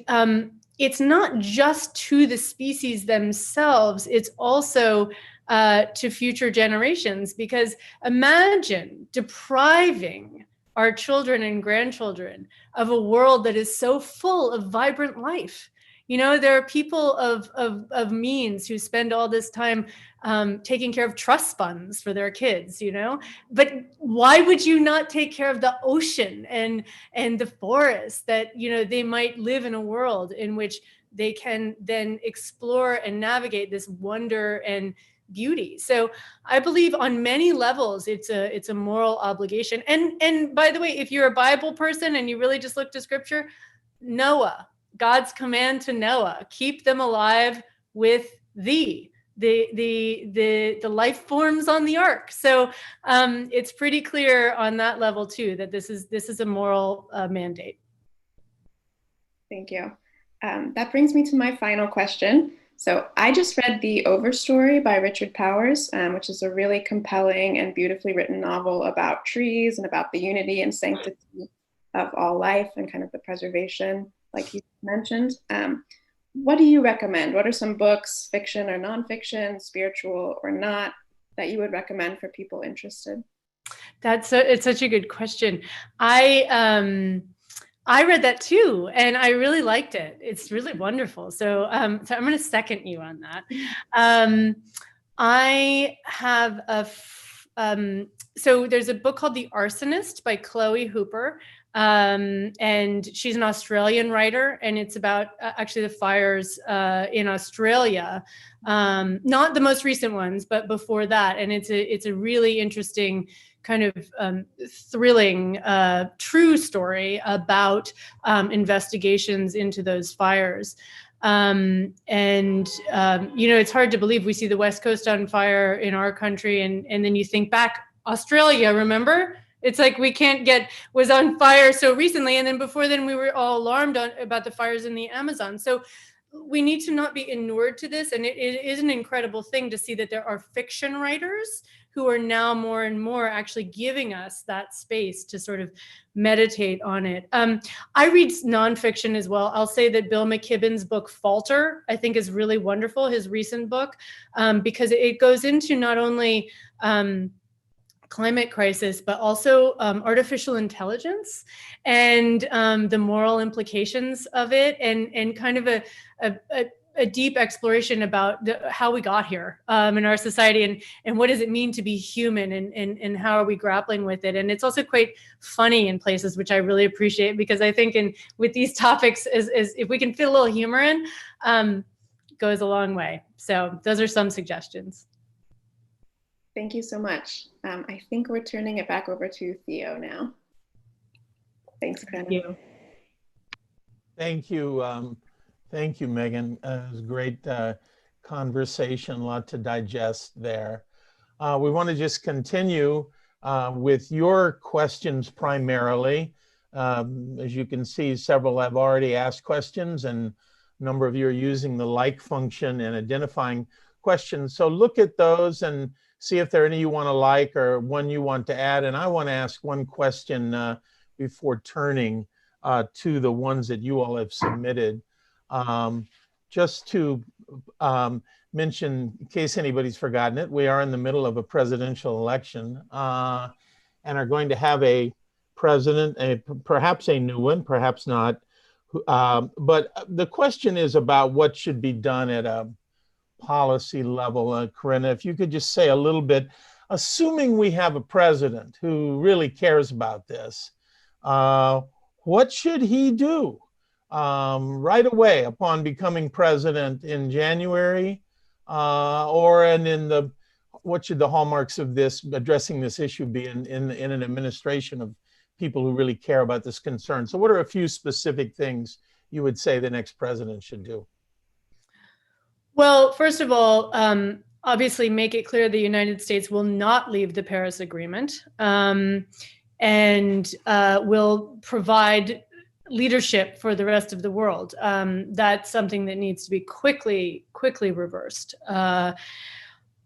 it's not just to the species themselves, it's also to future generations, because imagine depriving our children and grandchildren of a world that is so full of vibrant life. There are people of means who spend all this time taking care of trust funds for their kids, but why would you not take care of the ocean and the forest that, they might live in a world in which they can then explore and navigate this wonder and beauty. So I believe on many levels, it's a moral obligation. And by the way, if you're a Bible person and you really just look to scripture, Noah, God's command to Noah, keep them alive with the life forms on the ark. So it's pretty clear on that level too, that this is a moral mandate. Thank you. That brings me to my final question. So I just read The Overstory by Richard Powers, which is a really compelling and beautifully written novel about trees and about the unity and sanctity of all life and kind of the preservation, like you mentioned. What do you recommend? What are some books, fiction or nonfiction, spiritual or not, that you would recommend for people interested? It's such a good question. I read that too, and I really liked it. It's really wonderful. So I'm going to second you on that. I have so there's a book called The Arsonist by Chloe Hooper. And she's an Australian writer, and it's about actually the fires in Australia, not the most recent ones, but before that. And it's a really interesting kind of thrilling, true story about investigations into those fires. It's hard to believe we see the West Coast on fire in our country, and then you think back, Australia, remember? It's like was on fire so recently, and then before then we were all alarmed about the fires in the Amazon. So we need to not be inured to this, and it is an incredible thing to see that there are fiction writers who are now more and more actually giving us that space to sort of meditate on it. I read nonfiction as well. I'll say that Bill McKibben's book Falter, I think, is really wonderful, his recent book, because it goes into not only climate crisis, but also artificial intelligence and the moral implications of it, and kind of a deep exploration about how we got here in our society, and what does it mean to be human, and how are we grappling with it. And it's also quite funny in places, which I really appreciate, because I think with these topics, as if we can fit a little humor in, goes a long way. So those are some suggestions. Thank you so much. I think we're turning it back over to Theo now. Thanks, Karenna. Thank you. Thank you. Thank you, Megan. It was a great conversation, a lot to digest there. We want to just continue with your questions primarily. As you can see, several have already asked questions, and a number of you are using the like function and identifying questions. So look at those and see if there are any you want to like or one you want to add. And I want to ask one question before turning to the ones that you all have submitted. Just to mention, in case anybody's forgotten it, we are in the middle of a presidential election and are going to have a president, perhaps a new one, perhaps not. But the question is about what should be done at a policy level. Karenna, if you could just say a little bit, assuming we have a president who really cares about this, what should he do right away upon becoming president in January, what should the hallmarks of this, addressing this issue be in an administration of people who really care about this concern? So what are a few specific things you would say the next president should do? Well, first of all, obviously make it clear the United States will not leave the Paris Agreement, and will provide leadership for the rest of the world. That's something that needs to be quickly reversed.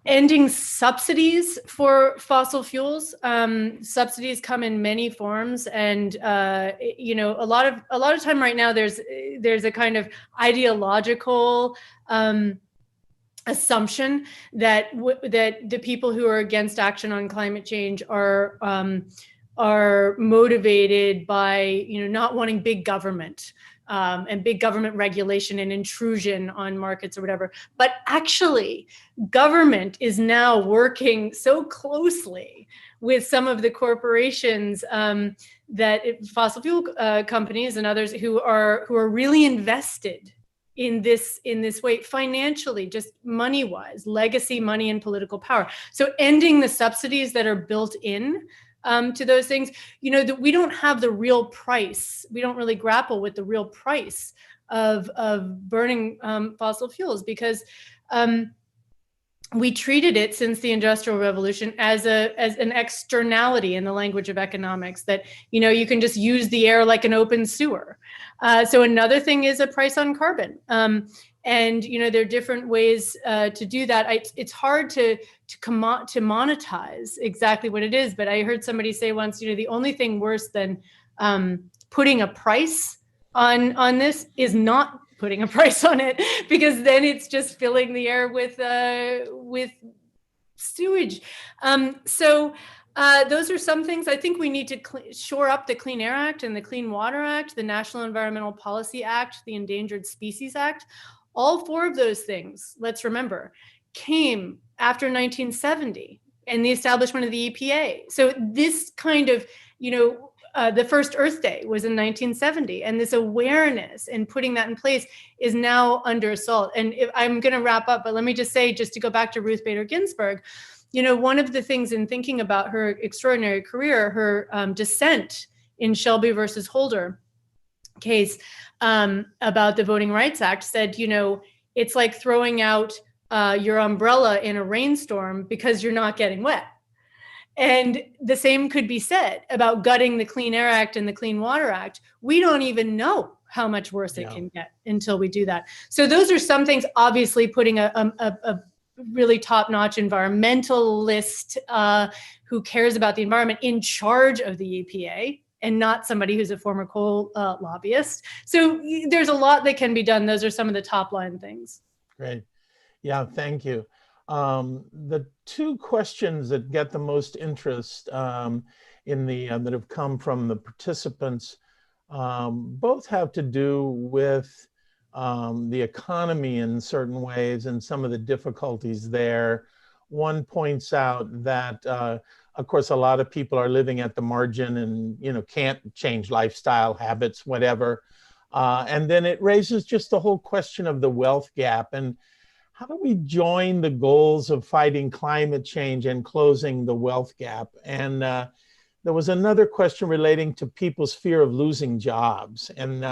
Ending subsidies for fossil fuels. Subsidies come in many forms, and a lot of time right now there's a kind of ideological assumption that that the people who are against action on climate change are motivated by not wanting big government and big government regulation and intrusion on markets or whatever. But actually, government is now working so closely with some of the corporations fossil fuel companies and others who are really invested in this way financially, just money-wise, legacy money and political power. So ending the subsidies that are built in to those things, that we don't have the real price. We don't really grapple with the real price of burning fossil fuels, because we treated it since the Industrial Revolution as an externality in the language of economics, that you can just use the air like an open sewer. So another thing is a price on carbon. And there are different ways to do that. It's hard to monetize exactly what it is. But I heard somebody say once, the only thing worse than putting a price on this is not putting a price on it, because then it's just filling the air with sewage. So those are some things. I think we need to shore up the Clean Air Act and the Clean Water Act, the National Environmental Policy Act, the Endangered Species Act. All four of those things, let's remember, came after 1970 and the establishment of the EPA. So this kind of, the first Earth Day was in 1970, and this awareness and putting that in place is now under assault. And I'm going to wrap up, but let me just say, just to go back to Ruth Bader Ginsburg, one of the things in thinking about her extraordinary career, her dissent in Shelby versus Holder case about the Voting Rights Act, said, it's like throwing out your umbrella in a rainstorm because you're not getting wet. And the same could be said about gutting the Clean Air Act and the Clean Water Act. We don't even know how much worse it can get until we do that. So those are some things, obviously putting a really top-notch environmentalist who cares about the environment in charge of the EPA, and not somebody who's a former coal lobbyist. So there's a lot that can be done. Those are some of the top line things. Great. Yeah, thank you. The two questions that get the most interest in the that have come from the participants both have to do with the economy in certain ways and some of the difficulties there. One points out that, of course, a lot of people are living at the margin and, you know, can't change lifestyle habits, whatever. And then it raises just the whole question of the wealth gap and how do we join the goals of fighting climate change and closing the wealth gap? And there was another question relating to people's fear of losing jobs. And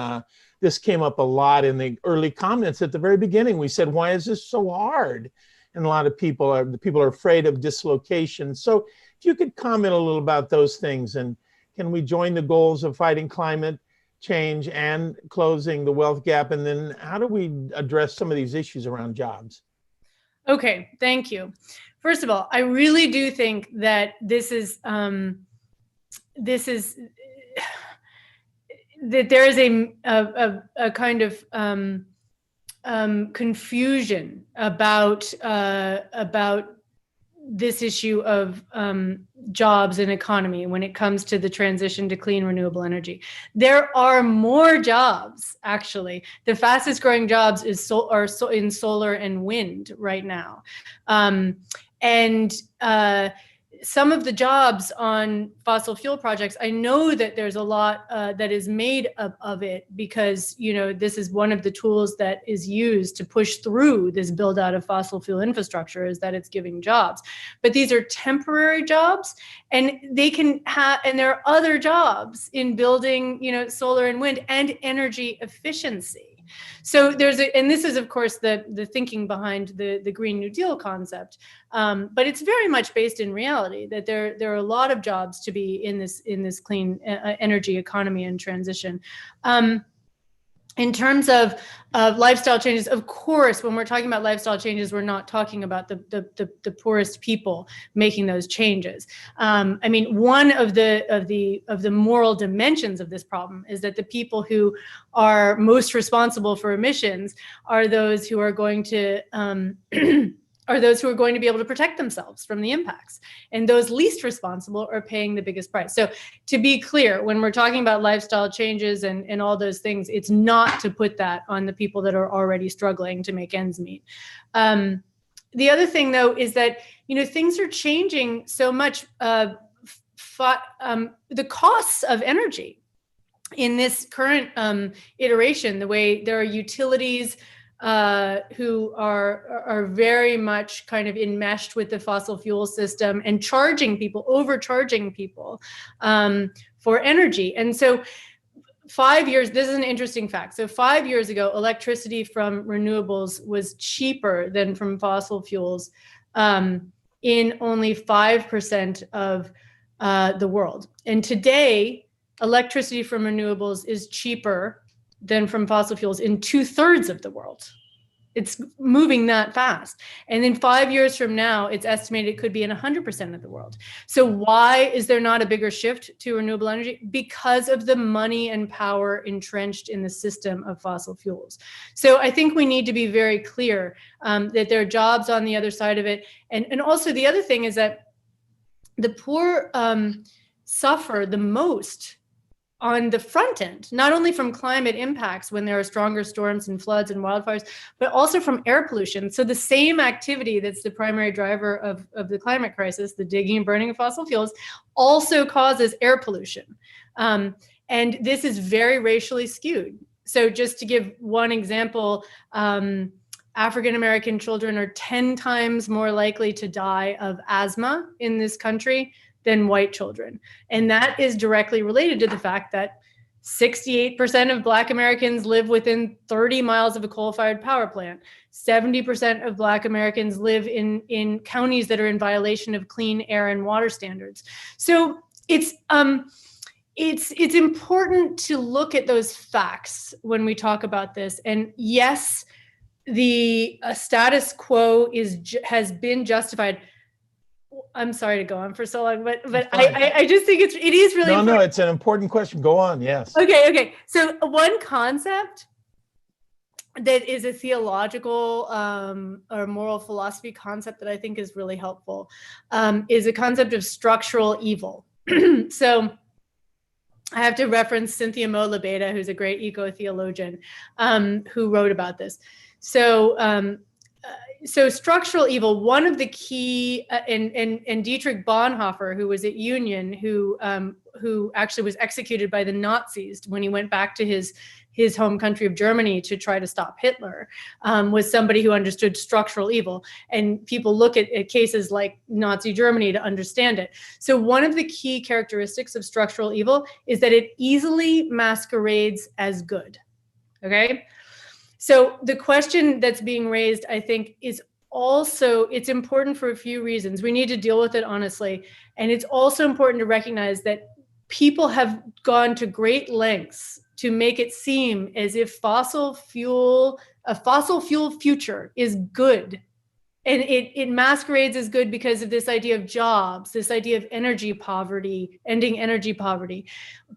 this came up a lot in the early comments at the very beginning. We said, why is this so hard? And a lot of people are afraid of dislocation. So if you could comment a little about those things, and can we join the goals of fighting climate change and closing the wealth gap? And then how do we address some of these issues around jobs? Okay, thank you. First of all, I really do think that that there is a kind of confusion about this issue of jobs and economy when it comes to the transition to clean renewable energy. There are more jobs, actually. The fastest growing jobs are in solar and wind right now. Some of the jobs on fossil fuel projects, I know that there's a lot that is made of it because, you know, this is one of the tools that is used to push through this build out of fossil fuel infrastructure, is that it's giving jobs. But these are temporary jobs, and they can have, and there are other jobs in building, you know, solar and wind and energy efficiency. So and this is, of course, the thinking behind the Green New Deal concept, but it's very much based in reality that there are a lot of jobs to be in this clean energy economy and transition. In terms of lifestyle changes, of course, when we're talking about lifestyle changes, we're not talking about the poorest people making those changes. I mean, one of the moral dimensions of this problem is that the people who are most responsible for emissions are those who are going to be able to protect themselves from the impacts. And those least responsible are paying the biggest price. So to be clear, when we're talking about lifestyle changes and all those things, it's not to put that on the people that are already struggling to make ends meet. The other thing, though, is that, you know, things are changing so much. The costs of energy in this current iteration, the way there are utilities who are very much kind of enmeshed with the fossil fuel system and overcharging people for energy. And so 5 years, this is an interesting fact. So 5 years ago, electricity from renewables was cheaper than from fossil fuels in only 5% of the world. And today, electricity from renewables is cheaper than from fossil fuels in 2/3 of the world. It's moving that fast. And then 5 years from now, it's estimated it could be in 100% of the world. So why is there not a bigger shift to renewable energy? Because of the money and power entrenched in the system of fossil fuels. So I think we need to be very clear that there are jobs on the other side of it. And also the other thing is that the poor suffer the most on the front end, not only from climate impacts when there are stronger storms and floods and wildfires, but also from air pollution. So the same activity that's the primary driver of the climate crisis, the digging and burning of fossil fuels, also causes air pollution. And this is very racially skewed. So just to give one example, African-American children are 10 times more likely to die of asthma in this country than white children. And that is directly related to the fact that 68% of Black Americans live within 30 miles of a coal-fired power plant. 70% of Black Americans live in counties that are in violation of clean air and water standards. So it's important to look at those facts when we talk about this. And yes, the status quo has been justified. I'm sorry to go on for so long, but I just think it is really important. No, it's an important question. Go on. Yes. Okay. So one concept that is a theological or moral philosophy concept that I think is really helpful, is a concept of structural evil. So I have to reference Cynthia Mo-Labeda, who's a great eco-theologian, who wrote about this. So structural evil, one of the key, and Dietrich Bonhoeffer, who was at Union, who actually was executed by the Nazis when he went back to his home country of Germany to try to stop Hitler, was somebody who understood structural evil. And people look at cases like Nazi Germany to understand it. So one of the key characteristics of structural evil is that it easily masquerades as good, okay? So the question that's being raised, I think, is also, it's important for a few reasons. We need to deal with it honestly. And it's also important to recognize that people have gone to great lengths to make it seem as if a fossil fuel future is good. And it masquerades as good because of this idea of jobs, this idea of energy poverty, ending energy poverty.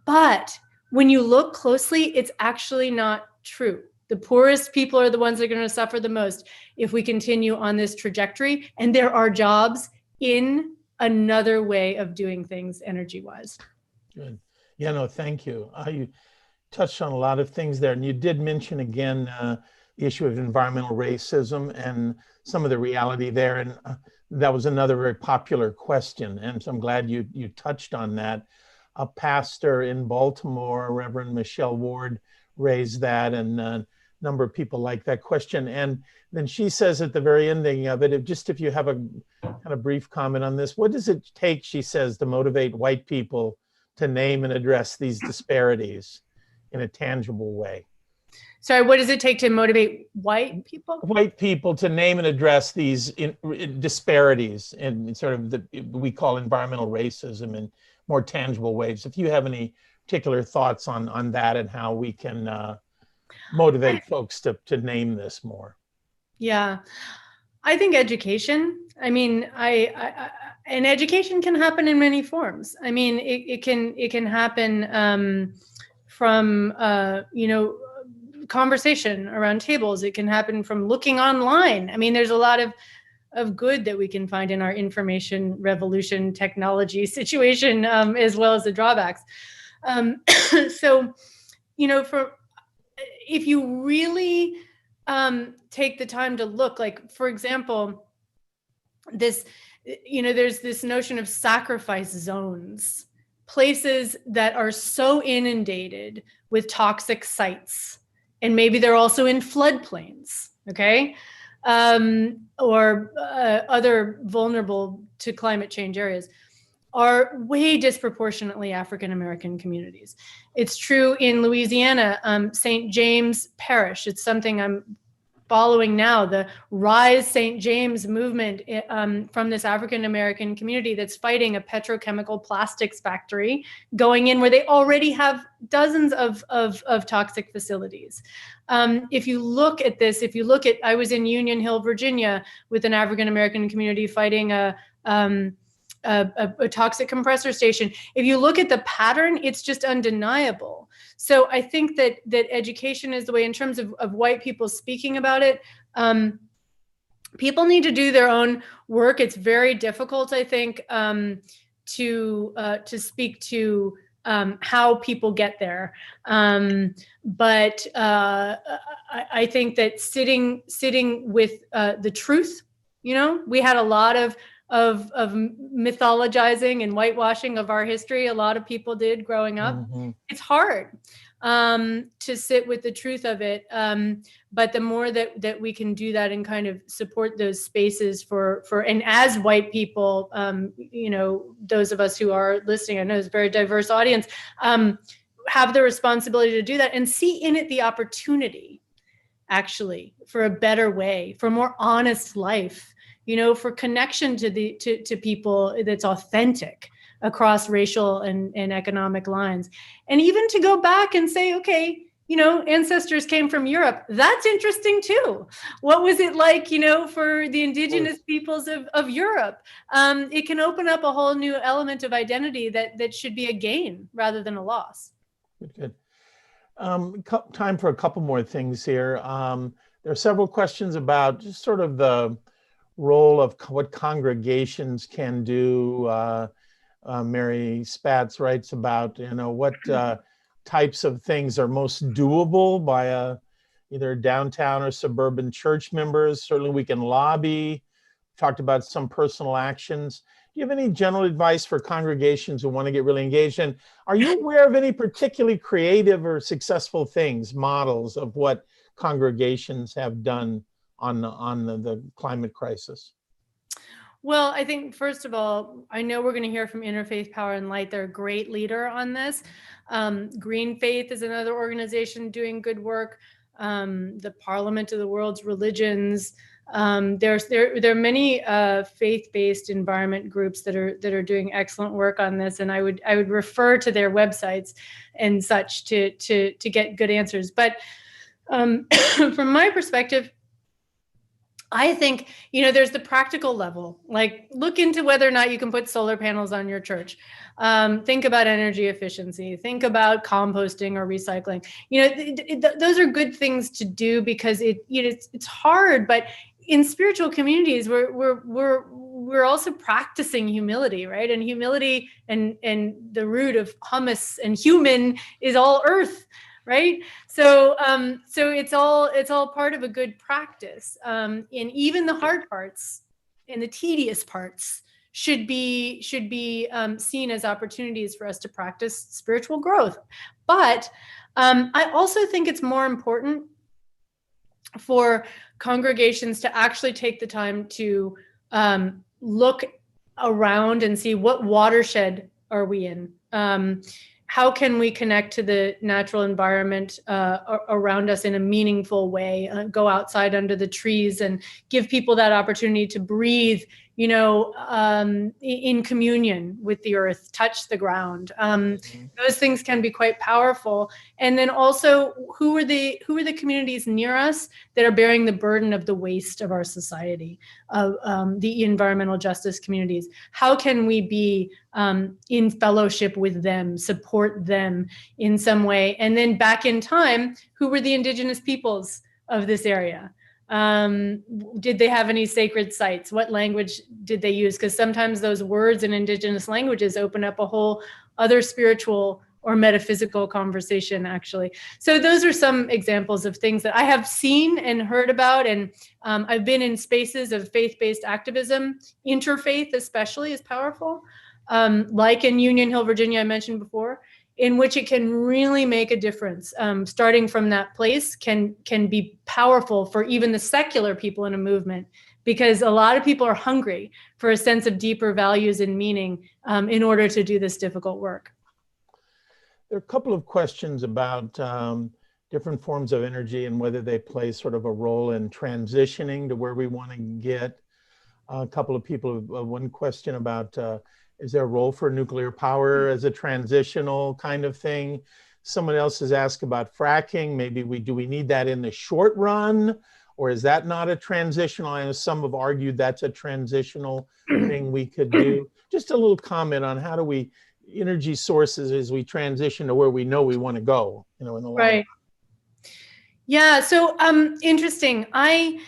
But when you look closely, it's actually not true. The poorest people are the ones that are going to suffer the most if we continue on this trajectory. And there are jobs in another way of doing things energy-wise. Good. Yeah, no, thank you. You touched on a lot of things there. And you did mention again the issue of environmental racism and some of the reality there. And that was another very popular question. And so I'm glad you touched on that. A pastor in Baltimore, Reverend Michelle Ward, raised that, and a number of people like that question. And then she says at the very ending of it, if you have a kind of brief comment on this, what does it take, she says, to motivate white people to name and address these disparities in a tangible way? Sorry, what does it take to motivate white people? White people to name and address these disparities in sort of we call environmental racism in more tangible ways. If you have any particular thoughts on that and how we can motivate folks to name this more. Yeah, I think education. I mean, and education can happen in many forms. I mean, it can happen from conversation around tables. It can happen from looking online. I mean, there's a lot of good that we can find in our information revolution technology situation, as well as the drawbacks. So, if you really take the time to look, like, for example, there's this notion of sacrifice zones, places that are so inundated with toxic sites, and maybe they're also in floodplains, okay? Or other vulnerable to climate change areas, are way disproportionately African-American communities. It's true in Louisiana, St. James Parish. It's something I'm following now, the Rise St. James movement from this African-American community that's fighting a petrochemical plastics factory going in where they already have dozens of toxic facilities. If you look at this, I was in Union Hill, Virginia, with an African-American community fighting a toxic compressor station. If you look at the pattern, it's just undeniable. So I think that education is the way, in terms of white people speaking about it. People need to do their own work. It's very difficult, I think, to speak to how people get there. But I think that sitting with the truth, we had a lot of mythologizing and whitewashing of our history. A lot of people did growing up. Mm-hmm. It's hard to sit with the truth of it. But the more that we can do that and kind of support those spaces for and as white people, those of us who are listening, I know it's a very diverse audience, have the responsibility to do that and see in it the opportunity, actually, for a better way, for a more honest life, for connection to people that's authentic across racial and economic lines. And even to go back and say, okay, ancestors came from Europe. That's interesting too. What was it like, for the indigenous peoples of Europe? It can open up a whole new element of identity that should be a gain rather than a loss. Good. Time for a couple more things here. There are several questions about just sort of the role of what congregations can do. Mary Spatz writes about, what types of things are most doable by either downtown or suburban church members. Certainly we can lobby. Talked about some personal actions. Do you have any general advice for congregations who want to get really engaged? And are you aware of any particularly creative or successful things, models of what congregations have done on the climate crisis? Well, I think, first of all, I know we're going to hear from Interfaith Power and Light. They're a great leader on this. Green Faith is another organization doing good work. The Parliament of the World's Religions. There are many faith-based environment groups that are doing excellent work on this, and I would refer to their websites and such to get good answers. But from my perspective, I think, there's the practical level, like look into whether or not you can put solar panels on your church. Think about energy efficiency, think about composting or recycling. Those are good things to do because it's hard, but in spiritual communities, we're also practicing humility, right? And humility and the root of hummus and human is all earth. Right. So it's all part of a good practice. And even the hard parts and the tedious parts should be seen as opportunities for us to practice spiritual growth. But I also think it's more important for congregations to actually take the time to look around and see what watershed are we in. How can we connect to the natural environment around us in a meaningful way? Go outside under the trees and give people that opportunity to breathe, in communion with the earth, touch the ground. Those things can be quite powerful. And then also, who are the communities near us that are bearing the burden of the waste of our society, of the environmental justice communities? How can we be in fellowship with them, support them in some way? And then back in time, who were the indigenous peoples of this area? Did they have any sacred sites? What language did they use? Because sometimes those words in indigenous languages open up a whole other spiritual or metaphysical conversation, actually. So those are some examples of things that I have seen and heard about. And I've been in spaces of faith-based activism. Interfaith especially is powerful. Like in Union Hill, Virginia, I mentioned before, in which it can really make a difference. Starting from that place can be powerful for even the secular people in a movement, because a lot of people are hungry for a sense of deeper values and meaning in order to do this difficult work. There are a couple of questions about different forms of energy and whether they play sort of a role in transitioning to where we want to get. A couple of people, one question about is there a role for nuclear power as a transitional kind of thing? Someone else has asked about fracking. Maybe do we need that in the short run, or is that not a transitional? I know some have argued that's a transitional thing we could do. Just a little comment on how do we energy sources as we transition to where we know we want to go, in the long run. Yeah. So interesting. I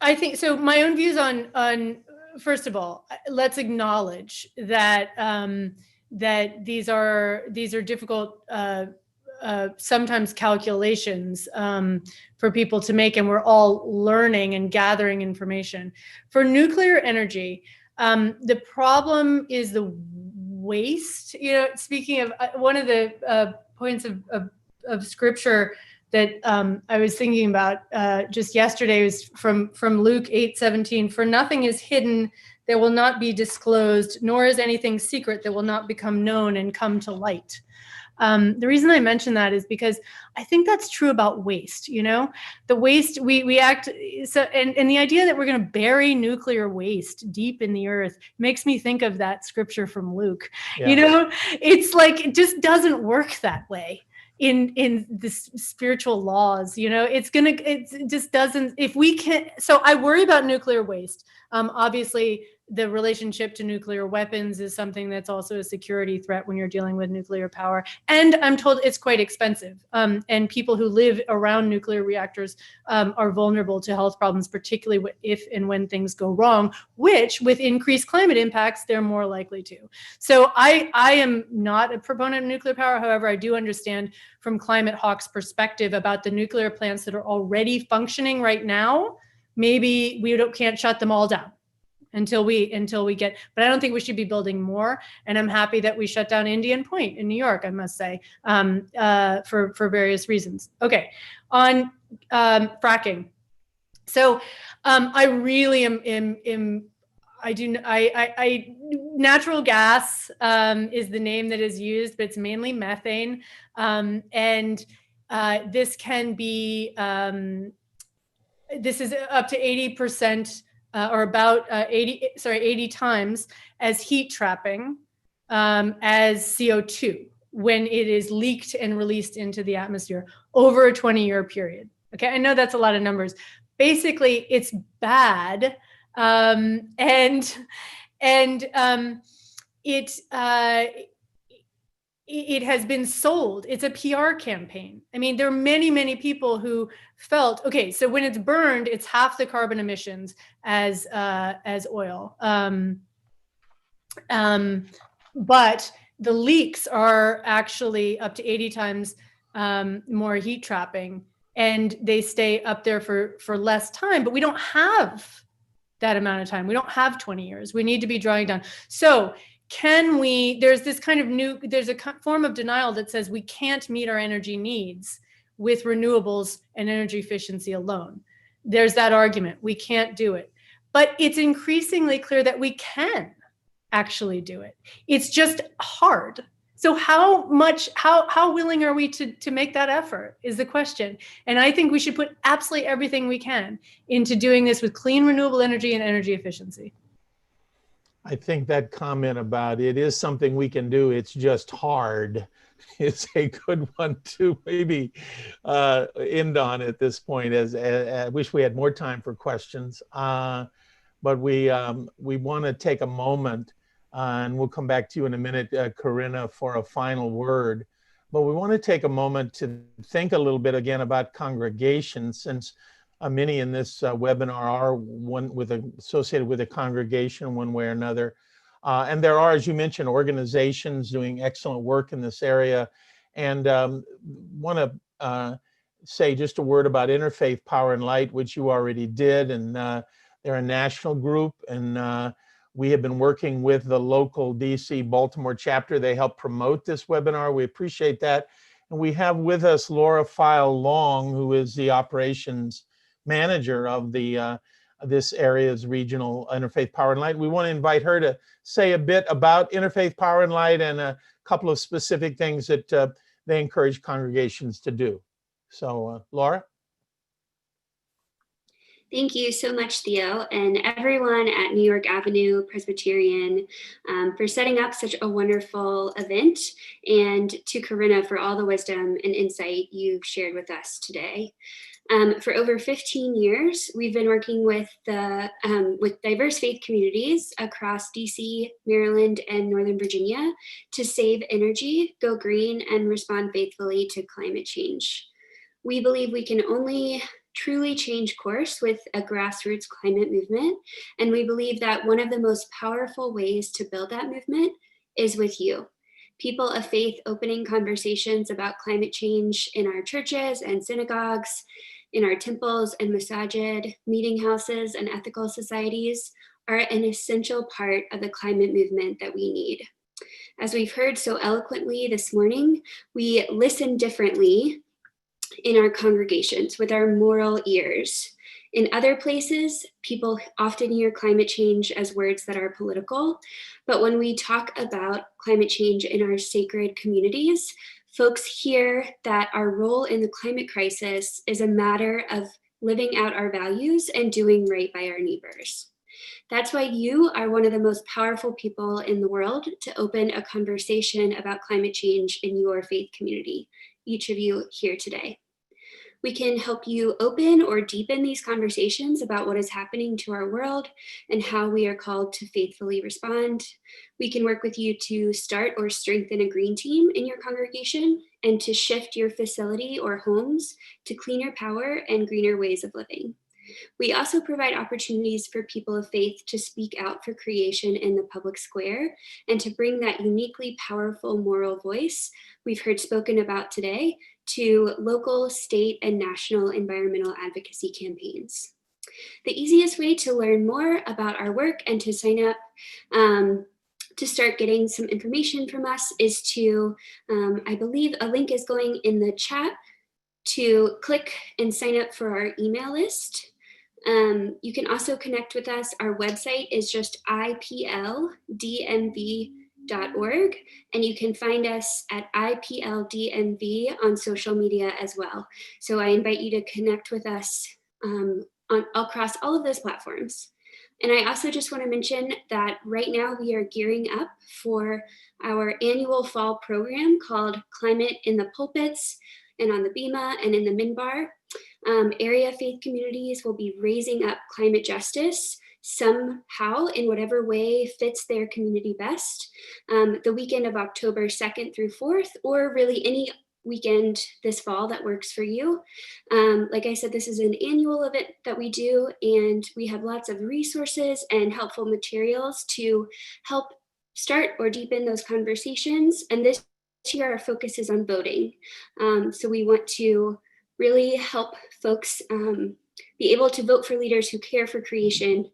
think so. My own views on first of all, let's acknowledge that that these are difficult, sometimes calculations for people to make, and we're all learning and gathering information. For nuclear energy, the problem is the waste. Speaking of one of the points of scripture that I was thinking about just yesterday was from Luke 8:17. For nothing is hidden that will not be disclosed, nor is anything secret that will not become known and come to light. The reason I mention that is because I think that's true about waste. The waste we act so, and the idea that we're going to bury nuclear waste deep in the earth makes me think of that scripture from Luke. Yeah. It's like it just doesn't work that way. In the spiritual laws, it just doesn't, if we can. So I worry about nuclear waste. Obviously the relationship to nuclear weapons is something that's also a security threat when you're dealing with nuclear power. And I'm told it's quite expensive. And people who live around nuclear reactors are vulnerable to health problems, particularly if and when things go wrong, which with increased climate impacts, they're more likely to. So I am not a proponent of nuclear power. However, I do understand from Climate Hawk's perspective about the nuclear plants that are already functioning right now. Maybe we can't shut them all down until we get, but I don't think we should be building more. And I'm happy that we shut down Indian Point in New York, I must say, for various reasons. Okay, on fracking. So I really natural gas is the name that is used, but it's mainly methane. And this can be, this is up to 80%, or about 80 times as heat trapping as CO2 when it is leaked and released into the atmosphere over a 20-year period. Okay, I know that's a lot of numbers. Basically, it's bad, it has been sold. It's a PR campaign. I mean, there are many, many people who felt, okay, so when it's burned, it's half the carbon emissions as oil. But the leaks are actually up to 80 times more heat trapping, and they stay up there for less time, but we don't have that amount of time. We don't have 20 years. We need to be drawing down. So there's this kind of there's a form of denial that says we can't meet our energy needs with renewables and energy efficiency alone. There's that argument. We can't do it. But it's increasingly clear that we can actually do it. It's just hard. So how willing are we to make that effort is the question. And I think we should put absolutely everything we can into doing this with clean renewable energy and energy efficiency. I think that comment about it is something we can do, it's just hard, is a good one to maybe end on at this point. As I wish we had more time for questions, but we want to take a moment, and we'll come back to you in a minute, Karenna, for a final word. But we want to take a moment to think a little bit again about congregations, since many in this webinar are associated with a congregation one way or another. And there are, as you mentioned, organizations doing excellent work in this area. And want to say just a word about Interfaith Power and Light, which you already did. And they're a national group. And we have been working with the local DC Baltimore chapter. They help promote this webinar. We appreciate that. And we have with us Laura File Long, who is the operations manager of the this area's regional Interfaith Power and Light. We want to invite her to say a bit about Interfaith Power and Light and a couple of specific things that they encourage congregations to do. So, Laura. Thank you so much, Theo, and everyone at New York Avenue Presbyterian for setting up such a wonderful event, and to Karenna for all the wisdom and insight you've shared with us today. For over 15 years, we've been working with diverse faith communities across DC, Maryland, and Northern Virginia to save energy, go green, and respond faithfully to climate change. We believe we can only truly change course with a grassroots climate movement, and we believe that one of the most powerful ways to build that movement is with you. People of faith opening conversations about climate change in our churches and synagogues, in our temples and masajid, meeting houses, and ethical societies are an essential part of the climate movement that we need. As we've heard so eloquently this morning, we listen differently in our congregations with our moral ears. In other places, people often hear climate change as words that are political, but when we talk about climate change in our sacred communities, folks hear that our role in the climate crisis is a matter of living out our values and doing right by our neighbors. That's why you are one of the most powerful people in the world to open a conversation about climate change in your faith community, each of you here today. We can help you open or deepen these conversations about what is happening to our world and how we are called to faithfully respond. We can work with you to start or strengthen a green team in your congregation and to shift your facility or homes to cleaner power and greener ways of living. We also provide opportunities for people of faith to speak out for creation in the public square and to bring that uniquely powerful moral voice we've heard spoken about today to local, state, and national environmental advocacy campaigns. The easiest way to learn more about our work and to sign up to start getting some information from us is to, I believe a link is going in the chat to click and sign up for our email list. You can also connect with us. Our website is just ipldmv.org, and you can find us at IPLDMV on social media as well. So I invite you to connect with us across all of those platforms. And I also just want to mention that right now we are gearing up for our annual fall program called Climate in the Pulpits and on the Bema and in the Minbar. Area faith communities will be raising up climate justice somehow in whatever way fits their community best. The weekend of October 2nd through 4th, or really any weekend this fall that works for you. Like I said, this is an annual event that we do, and we have lots of resources and helpful materials to help start or deepen those conversations. And this year our focus is on voting. So we want to really help folks be able to vote for leaders who care for creation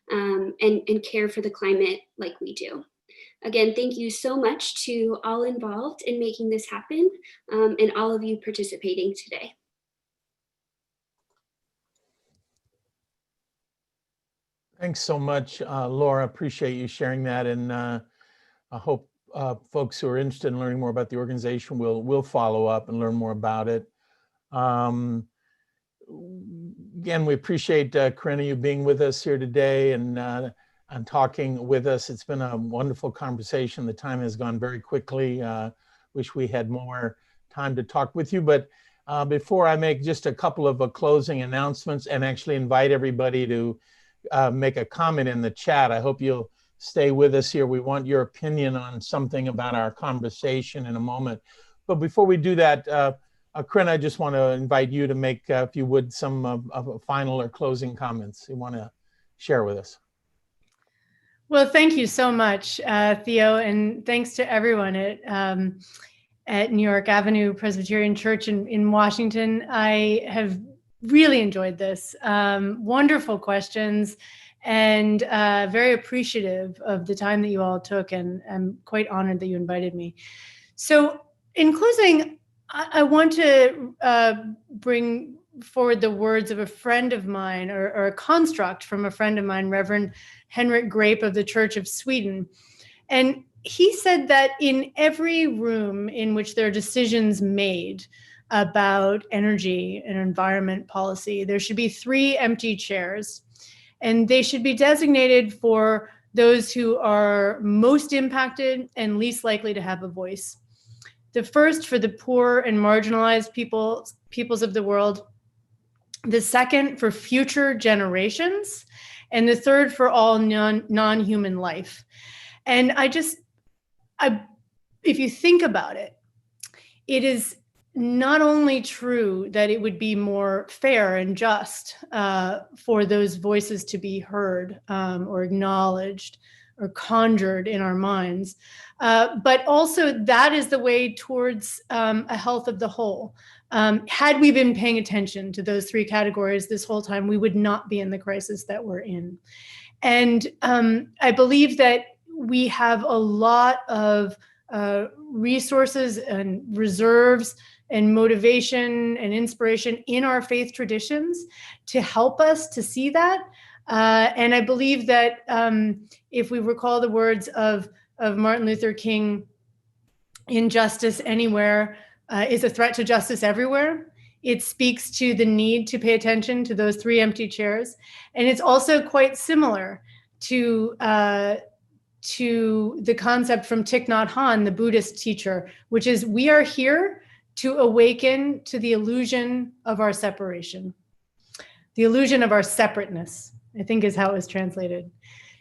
and care for the climate like we do. Again, thank you so much to all involved in making this happen and all of you participating today. Thanks so much, Laura. Appreciate you sharing that. And I hope folks who are interested in learning more about the organization will follow up and learn more about it. Again, we appreciate Karenna, you being with us here today and talking with us. It's been a wonderful conversation. The time has gone very quickly. Wish we had more time to talk with you. But before I make just a couple of closing announcements and actually invite everybody to make a comment in the chat, I hope you'll stay with us here. We want your opinion on something about our conversation in a moment. But before we do that, Karenna, I just want to invite you to make, if you would, some final or closing comments you want to share with us. Well, thank you so much, Theo, and thanks to everyone at New York Avenue Presbyterian Church in Washington. I have really enjoyed this. Wonderful questions, and very appreciative of the time that you all took, and I'm quite honored that you invited me. So in closing, I want to bring forward the words of a friend of mine, or a construct from a friend of mine, Reverend Henrik Grape of the Church of Sweden. And he said that in every room in which there are decisions made about energy and environment policy, there should be 3 empty chairs, and they should be designated for those who are most impacted and least likely to have a voice. The first for the poor and marginalized peoples of the world, the second for future generations, and the third for all non-human life. And if you think about it, it is not only true that it would be more fair and just for those voices to be heard or acknowledged or conjured in our minds, but also that is the way towards a health of the whole. Had we been paying attention to those 3 categories this whole time, we would not be in the crisis that we're in. And I believe that we have a lot of resources and reserves and motivation and inspiration in our faith traditions to help us to see that. And I believe that if we recall the words of Martin Luther King, injustice anywhere is a threat to justice everywhere. It speaks to the need to pay attention to those 3 empty chairs. And it's also quite similar to the concept from Thich Nhat Hanh, the Buddhist teacher, which is we are here to awaken to the illusion of our separation. The illusion of our separateness, I think is how it was translated.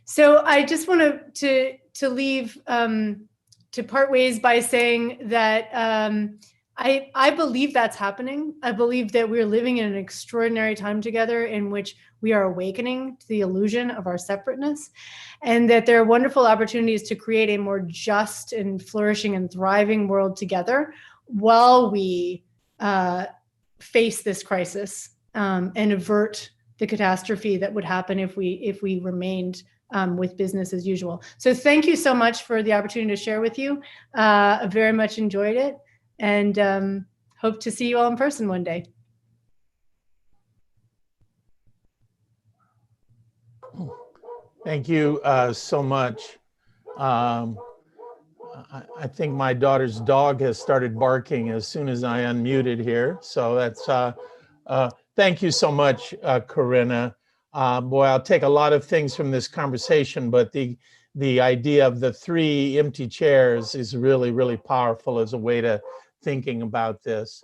So I just want to leave, to part ways by saying that I believe that's happening. I believe that we're living in an extraordinary time together in which we are awakening to the illusion of our separateness, and that there are wonderful opportunities to create a more just and flourishing and thriving world together while we face this crisis and avert the catastrophe that would happen if we remained with business as usual. So thank you so much for the opportunity to share with you. I very much enjoyed it, and hope to see you all in person one day. Thank you so much. I think my daughter's dog has started barking as soon as I unmuted here. So that's, thank you so much, Karenna. Boy, I'll take a lot of things from this conversation, but the idea of the 3 empty chairs is really, really powerful as a way to thinking about this.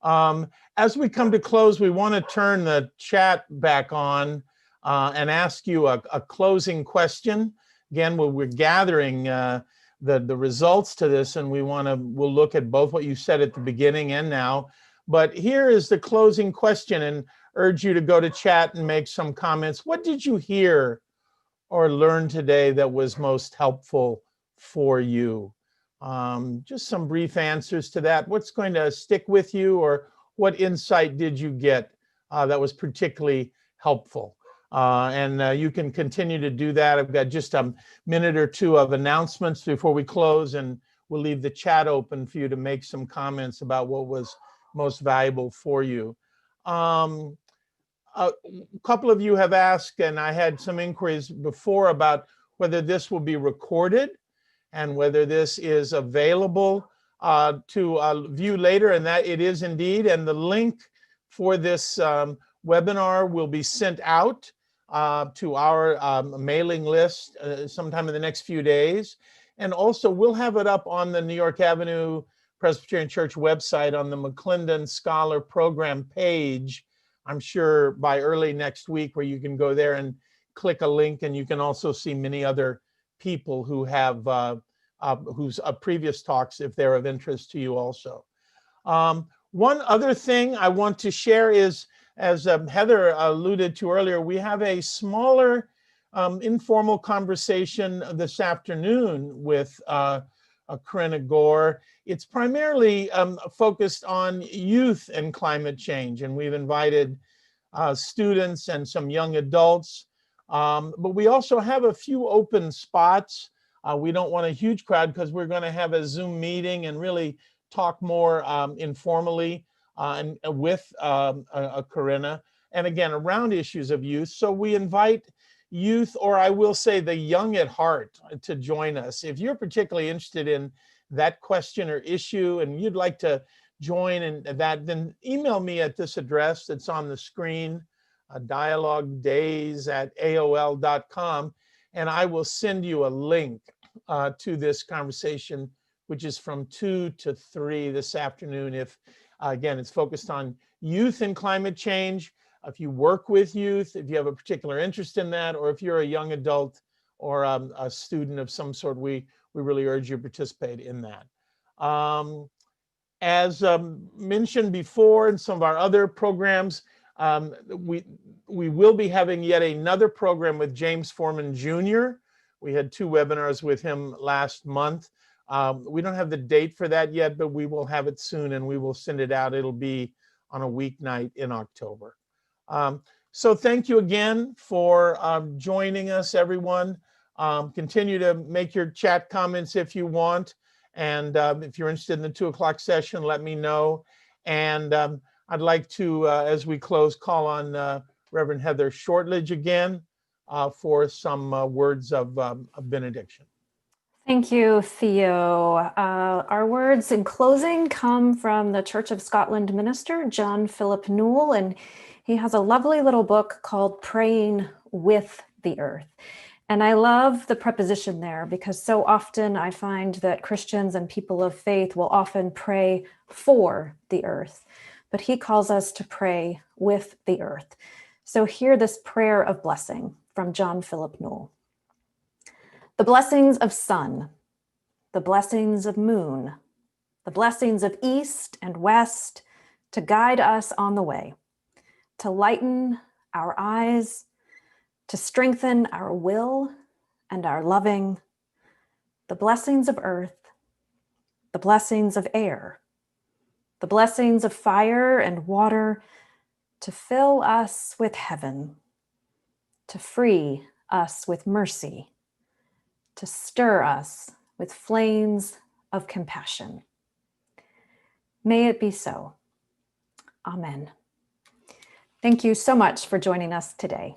As we come to close, we want to turn the chat back on and ask you a closing question. Again, we're gathering the results to this, and we'll look at both what you said at the beginning and now. But here is the closing question, and urge you to go to chat and make some comments. What did you hear or learn today that was most helpful for you? Just some brief answers to that. What's going to stick with you, or what insight did you get that was particularly helpful? And you can continue to do that. I've got just a minute or two of announcements before we close, and we'll leave the chat open for you to make some comments about what was most valuable for you. A couple of you have asked, and I had some inquiries before about whether this will be recorded and whether this is available to view later, and that it is indeed. And the link for this webinar will be sent out to our mailing list sometime in the next few days. And also we'll have it up on the New York Avenue Presbyterian Church website on the McClendon Scholar Program page, I'm sure by early next week, where you can go there and click a link, and you can also see many other people who have whose previous talks, if they're of interest to you also. One other thing I want to share is, as Heather alluded to earlier, we have a smaller informal conversation this afternoon with Karenna Gore. It's primarily focused on youth and climate change, and we've invited students and some young adults, but we also have a few open spots. We don't want a huge crowd because we're going to have a Zoom meeting and really talk more informally and with Karenna, and again around issues of youth. So we invite youth, or I will say the young at heart, to join us. If you're particularly interested in that question or issue and you'd like to join in that, then email me at this address that's on the screen, dialoguedays@aol.com, and I will send you a link to this conversation, which is from 2 to 3 this afternoon. If again, it's focused on youth and climate change. If you work with youth, if you have a particular interest in that, or if you're a young adult or a student of some sort, we really urge you to participate in that. As mentioned before in some of our other programs, we will be having yet another program with James Foreman Jr. We had 2 webinars with him last month. We don't have the date for that yet, but we will have it soon, and we will send it out. It'll be on a weeknight in October. So thank you again for joining us, everyone. Continue to make your chat comments if you want. And if you're interested in the 2 o'clock session, let me know. And I'd like to, as we close, call on Reverend Heather Shortledge again for some words of benediction. Thank you, Theo. Our words in closing come from the Church of Scotland minister, John Philip Newell, and he has a lovely little book called Praying with the Earth. And I love the preposition there because so often I find that Christians and people of faith will often pray for the earth, but he calls us to pray with the earth. So hear this prayer of blessing from John Philip Newell. The blessings of sun, the blessings of moon, the blessings of east and west to guide us on the way, to lighten our eyes, to strengthen our will and our loving, the blessings of earth, the blessings of air, the blessings of fire and water, to fill us with heaven, to free us with mercy, to stir us with flames of compassion. May it be so. Amen. Thank you so much for joining us today.